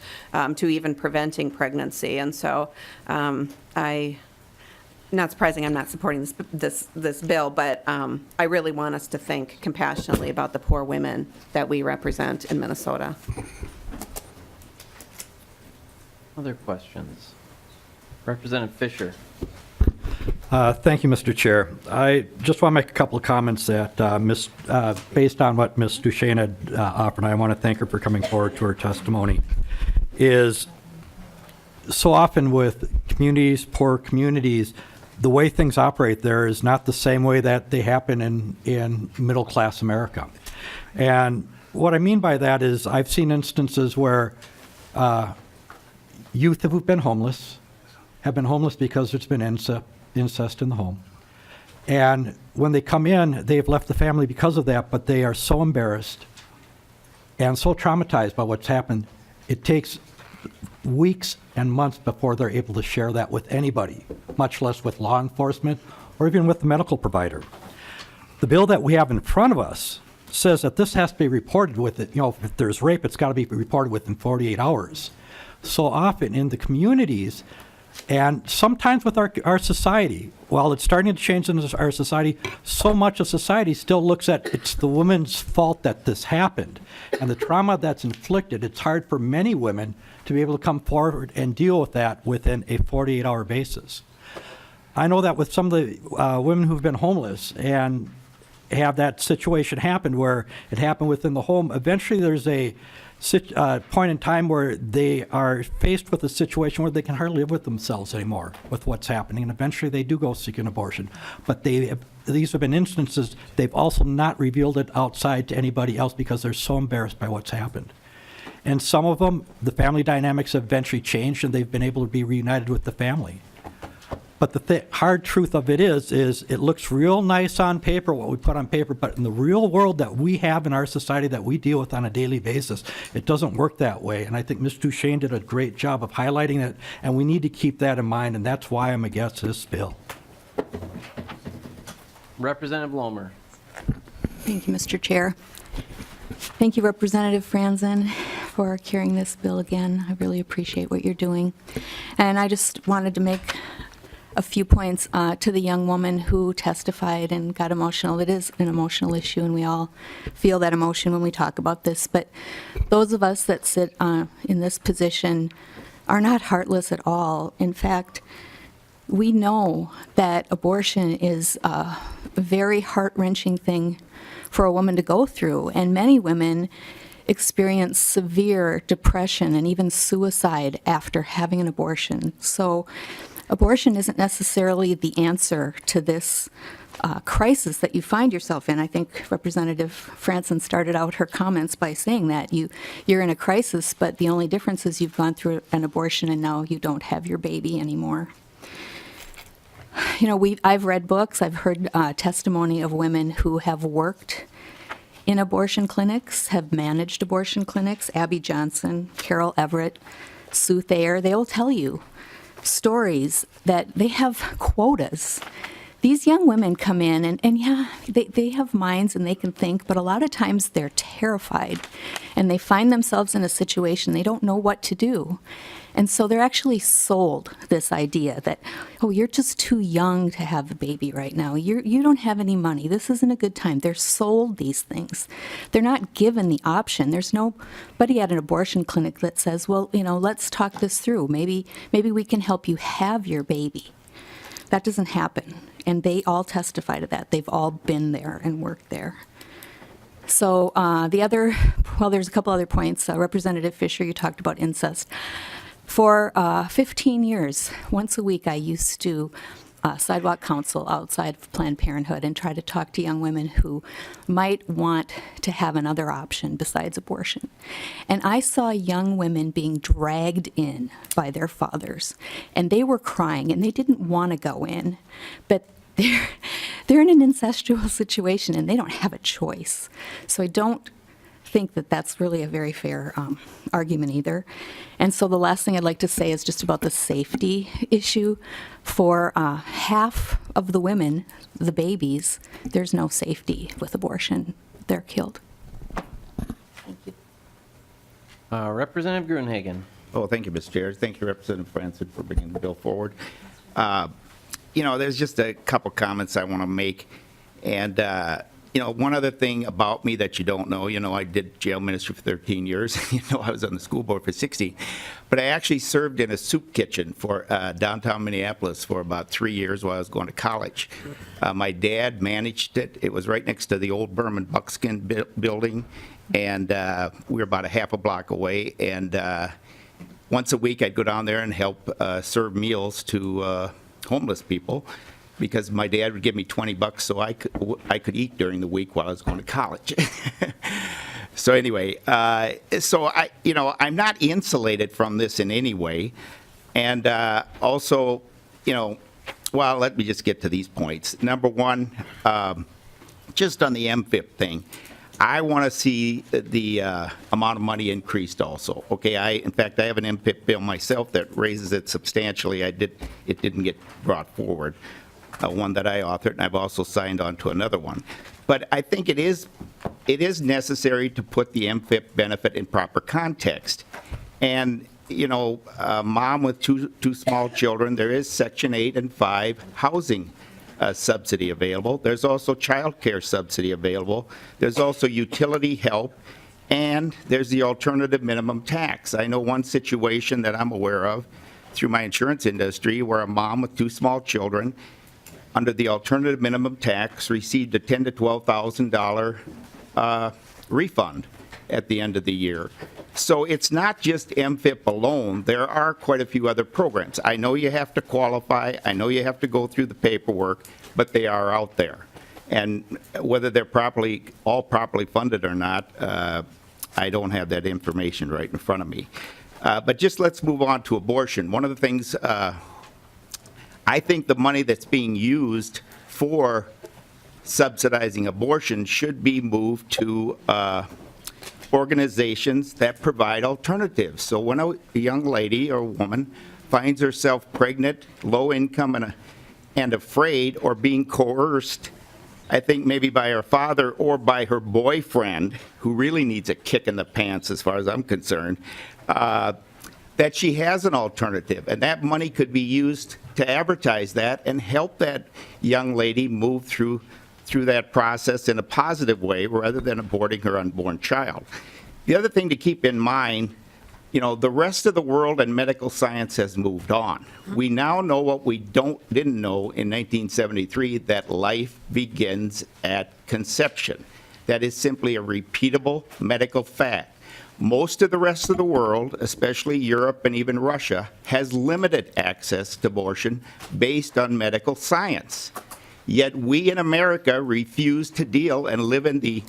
to even preventing pregnancy. And so not surprising, I'm not supporting this bill, but I really want us to think compassionately about the poor women that we represent in Minnesota. Other questions? Representative Fisher. Thank you, Mr. Chair. I just want to make a couple of comments that, based on what Ms. Duchesne had offered, and I want to thank her for coming forward to her testimony, is so often with communities, poor communities, the way things operate there is not the same way that they happen in middle-class America. And what I mean by that is I've seen instances where youth who've been homeless have been homeless because there's been incest in the home. And when they come in, they've left the family because of that, but they are so embarrassed and so traumatized by what's happened, it takes weeks and months before they're able to share that with anybody, much less with law enforcement or even with the medical provider. The bill that we have in front of us says that this has to be reported if there's rape, it's got to be reported within 48 hours. So often in the communities, and sometimes with our society, while it's starting to change in our society, so much of society still looks at it's the woman's fault that this happened. And the trauma that's inflicted, it's hard for many women to be able to come forward and deal with that within a 48-hour basis. I know that with some of the women who've been homeless and have that situation happen where it happened within the home, eventually there's a point in time where they are faced with a situation where they can hardly live with themselves anymore with what's happening, and eventually they do go seek an abortion. But these have been instances they've also not revealed it outside to anybody else because they're so embarrassed by what's happened. And some of them, the family dynamics have eventually changed and they've been able to be reunited with the family. But the hard truth of it is it looks real nice on paper, what we put on paper, but in the real world that we have in our society that we deal with on a daily basis, it doesn't work that way. And I think Ms. Duchesne did a great job of highlighting it, and we need to keep that in mind, and that's why I'm against this bill. Representative Lomer. Thank you, Mr. Chair. Thank you, Representative Franzen, for carrying this bill again. I really appreciate what you're doing. And I just wanted to make a few points to the young woman who testified and got emotional. It is an emotional issue, and we all feel that emotion when we talk about this. But those of us that sit in this position are not heartless at all. In fact, we know that abortion is a very heart-wrenching thing for a woman to go through, and many women experience severe depression and even suicide after having an abortion. So abortion isn't necessarily the answer to this crisis that you find yourself in. I think Representative Franson started out her comments by saying that you're in a crisis, but the only difference is you've gone through an abortion and now you don't have your baby anymore. You know, I've read books, I've heard testimony of women who have worked in abortion clinics, have managed abortion clinics. Abby Johnson, Carol Everett, Sue Thayer, they all tell you stories that they have quotas. These young women come in and yeah, they have minds and they can think, but a lot of times they're terrified and they find themselves in a situation they don't know what to do. And so they're actually sold this idea that, oh, you're just too young to have a baby right now. You don't have any money. This isn't a good time. They're sold these things. They're not given the option. There's nobody at an abortion clinic that says, well, you know, let's talk this through. Maybe we can help you have your baby. That doesn't happen. And they all testify to that. They've all been there and worked there. So there's a couple other points. Representative Fisher, you talked about incest. For 15 years, once a week, I used to sidewalk counsel outside of Planned Parenthood and try to talk to young women who might want to have another option besides abortion. And I saw young women being dragged in by their fathers, and they were crying, and they didn't want to go in, but they're in an incestual situation, and they don't have a choice. So I don't think that that's really a very fair argument either. And so the last thing I'd like to say is just about the safety issue. For half of the women, the babies, there's no safety with abortion. They're killed. Thank you. Representative Gruenhagen. Oh, thank you, Mr. Chair. Thank you, Representative Franson, for bringing the bill forward. You know, there's just a couple comments I want to make. And you know, one other thing about me that you don't know, you know, I did jail ministry for 13 years. You know, I was on the school board for 16. But I actually served in a soup kitchen for downtown Minneapolis for about 3 years while I was going to college. My dad managed it. It was right next to the old Berman Buckskin building. And we were about a half a block away. And once a week, I'd go down there and help serve meals to homeless people, because my dad would give me $20 so I could eat during the week while I was going to college. So anyway, I'm not insulated from this in any way. And also, you know, well, let me just get to these points. Number one, just on the MFIP thing, I want to see the amount of money increased also. Okay, in fact, I have an MFIP bill myself that raises it substantially. It didn't get brought forward. One that I authored, and I've also signed on to another one. But I think it is necessary to put the MFIP benefit in proper context. And, you know, a mom with two small children, there is Section 8 and 5 housing subsidy available. There's also child care subsidy available. There's also utility help, and there's the alternative minimum tax. I know one situation that I'm aware of through my insurance industry where a mom with two small children under the alternative minimum tax received a $10,000 to $12,000 refund at the end of the year. So it's not just MFIP alone. There are quite a few other programs. I know you have to qualify. I know you have to go through the paperwork, but they are out there. And whether they're all properly funded or not, I don't have that information right in front of me. But just let's move on to abortion. One of the things I think the money that's being used for subsidizing abortion should be moved to organizations that provide alternatives. So when a young lady or woman finds herself pregnant, low income, and afraid or being coerced, I think maybe by her father or by her boyfriend, who really needs a kick in the pants as far as I'm concerned, that she has an alternative. And that money could be used to advertise that and help that young lady move through that process in a positive way rather than aborting her unborn child. The other thing to keep in mind, the rest of the world and medical science has moved on. We now know what we didn't know in 1973, that life begins at conception. That is simply a repeatable medical fact. Most of the rest of the world, especially Europe and even Russia, has limited access to abortion based on medical science. Yet we in America refuse to deal and live in the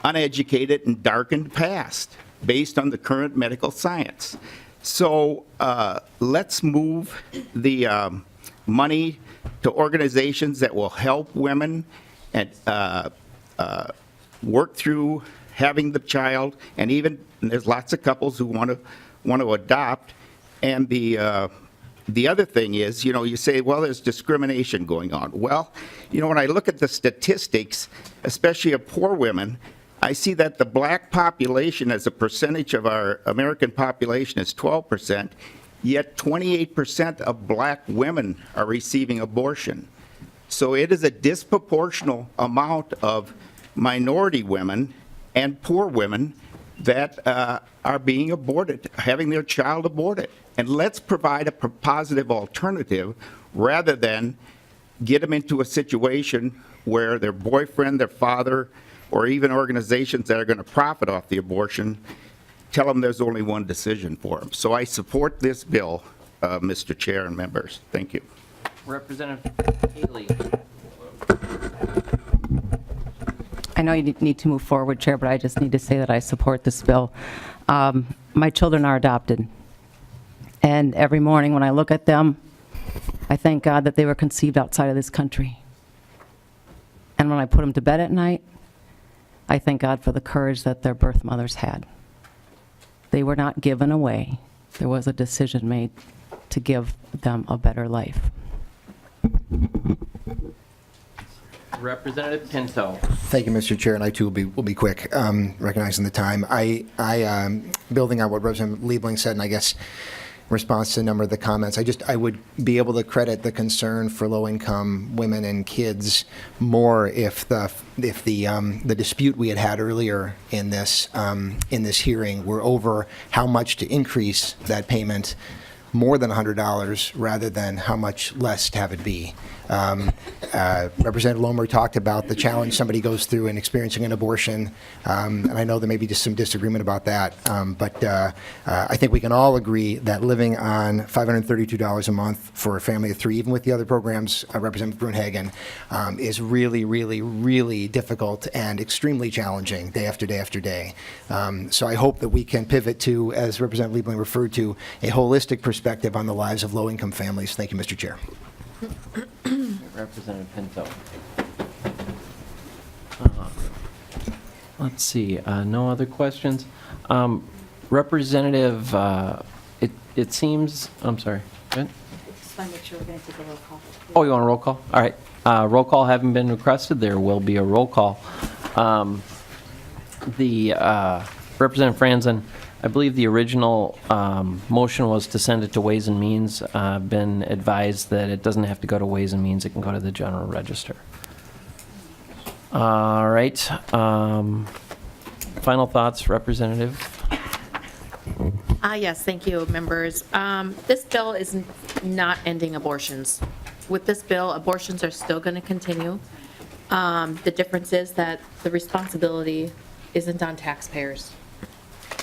uneducated and darkened past based on the current medical science. So let's move the money to organizations that will help women and work through having the child, and even there's lots of couples who want to adopt. And the other thing is, you say, well, there's discrimination going on. Well, when I look at the statistics, especially of poor women, I see that the black population as a percentage of our American population is 12%, yet 28% of black women are receiving abortion. So it is a disproportional amount of minority women and poor women that are being aborted, having their child aborted. And let's provide a positive alternative rather than get them into a situation where their boyfriend, their father, or even organizations that are going to profit off the abortion tell them there's only one decision for them. So I support this bill, Mr. Chair and members. Thank you. Representative Haley. I know you need to move forward, Chair, but I just need to say that I support this bill. My children are adopted. And every morning when I look at them, I thank God that they were conceived outside of this country. And when I put them to bed at night, I thank God for the courage that their birth mothers had. They were not given away. There was a decision made to give them a better life. Representative Pinto. Thank you, Mr. Chair, and I too will be quick, recognizing the time. I building on what Representative Liebling said, and I guess in response to a number of the comments, I would be able to credit the concern for low-income women and kids more if the dispute we had earlier in this hearing were over how much to increase that payment more than $100 rather than how much less to have it be. Representative Lomer talked about the challenge somebody goes through in experiencing an abortion, and I know there may be just some disagreement about that, but I think we can all agree that living on $532 a month for a family of three, even with the other programs, Representative Brunhagen, is really, really, really difficult and extremely challenging day after day after day. So I hope that we can pivot to, as Representative Liebling referred to, a holistic perspective on the lives of low-income families. Thank you, Mr. Chair. Representative Pinto. Let's see, no other questions. Representative, it seems, I'm sorry. Good. Just want to make sure we're going to take a roll call. Oh, you want a roll call? All right. Roll call having been requested, there will be a roll call. Representative Franzen, I believe the original motion was to send it to Ways and Means. Been advised that it doesn't have to go to Ways and Means, it can go to the General Register. All right. Final thoughts, Representative? Yes, thank you, members. This bill is not ending abortions. With this bill, abortions are still going to continue. The difference is that the responsibility isn't on taxpayers.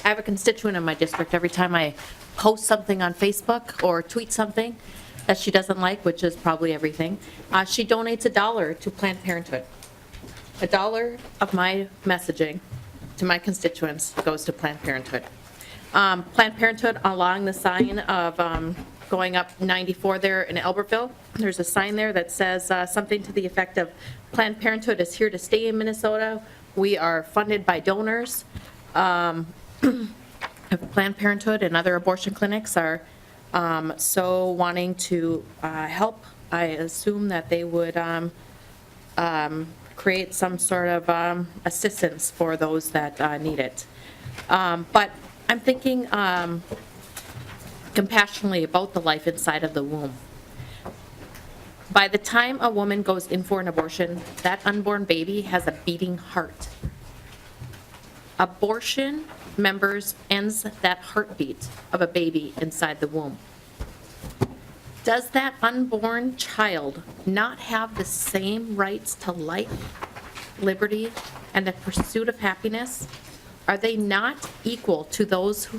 I have a constituent in my district, every time I post something on Facebook or tweet something that she doesn't like, which is probably everything, she donates $1 to Planned Parenthood. $1 of my messaging to my constituents goes to Planned Parenthood. Planned Parenthood, along the sign of going up 94 there in Albertville, there's a sign there that says something to the effect of, Planned Parenthood is here to stay in Minnesota. We are funded by donors. Planned Parenthood and other abortion clinics are so wanting to help. I assume that they would create some sort of assistance for those that need it. But I'm thinking compassionately about the life inside of the womb. By the time a woman goes in for an abortion, that unborn baby has a beating heart. Abortion, members, ends that heartbeat of a baby inside the womb. Does that unborn child not have the same rights to life, liberty, and the pursuit of happiness? Are they not equal to those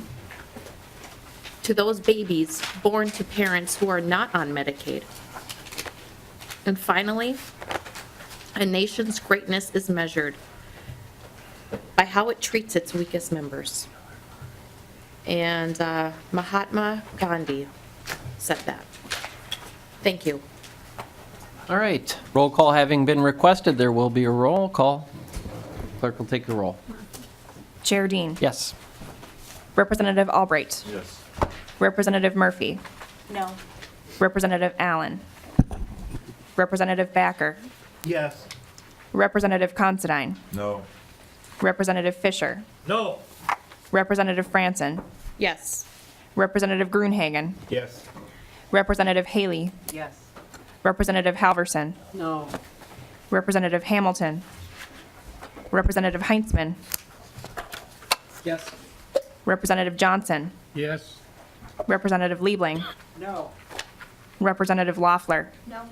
babies born to parents who are not on Medicaid? And finally, a nation's greatness is measured by how it treats its weakest members. And Mahatma Gandhi said that. Thank you. All right, roll call having been requested, there will be a roll call. Clerk will take the roll. Chair Dean. Yes. Representative Albright. Yes. Representative Murphy. No. Representative Allen. Representative Backer. Yes. Representative Considine. No. Representative Fisher. No. Representative Franson. Yes. Representative Grunhagen. Yes. Representative Haley. Yes. Representative Halverson. No. Representative Hamilton. Representative Heintzman. Yes. Representative Johnson. Yes. Representative Liebling. No. Representative Loeffler. No.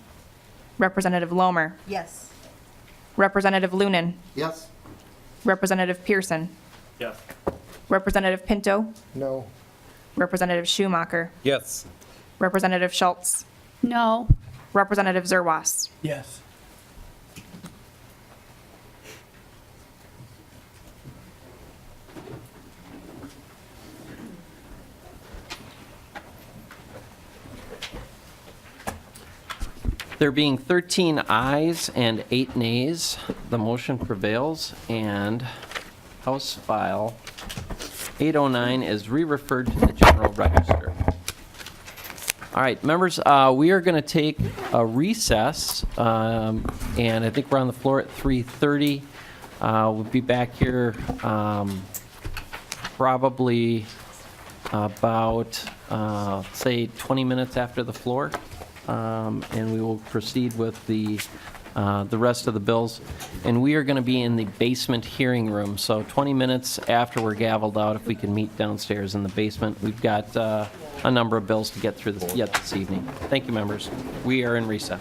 Representative Lomer. Yes. Representative Lunan. Yes. Representative Pearson. Yes. Representative Pinto. No. Representative Schumacher. Yes. Representative Schultz. No. Representative Zerwas. Yes. There being 13 ayes and 8 nays, the motion prevails, and House File 809 is re-referred to the General Register. All right, members, we are going to take a recess, and I think we're on the floor at 3:30. We'll be back here probably about, say, 20 minutes after the floor. And we will proceed with the rest of the bills. And we are going to be in the basement hearing room, so 20 minutes after we're gavelled out, if we can meet downstairs in the basement. We've got a number of bills to get through yet this evening. Thank you, members. We are in recess.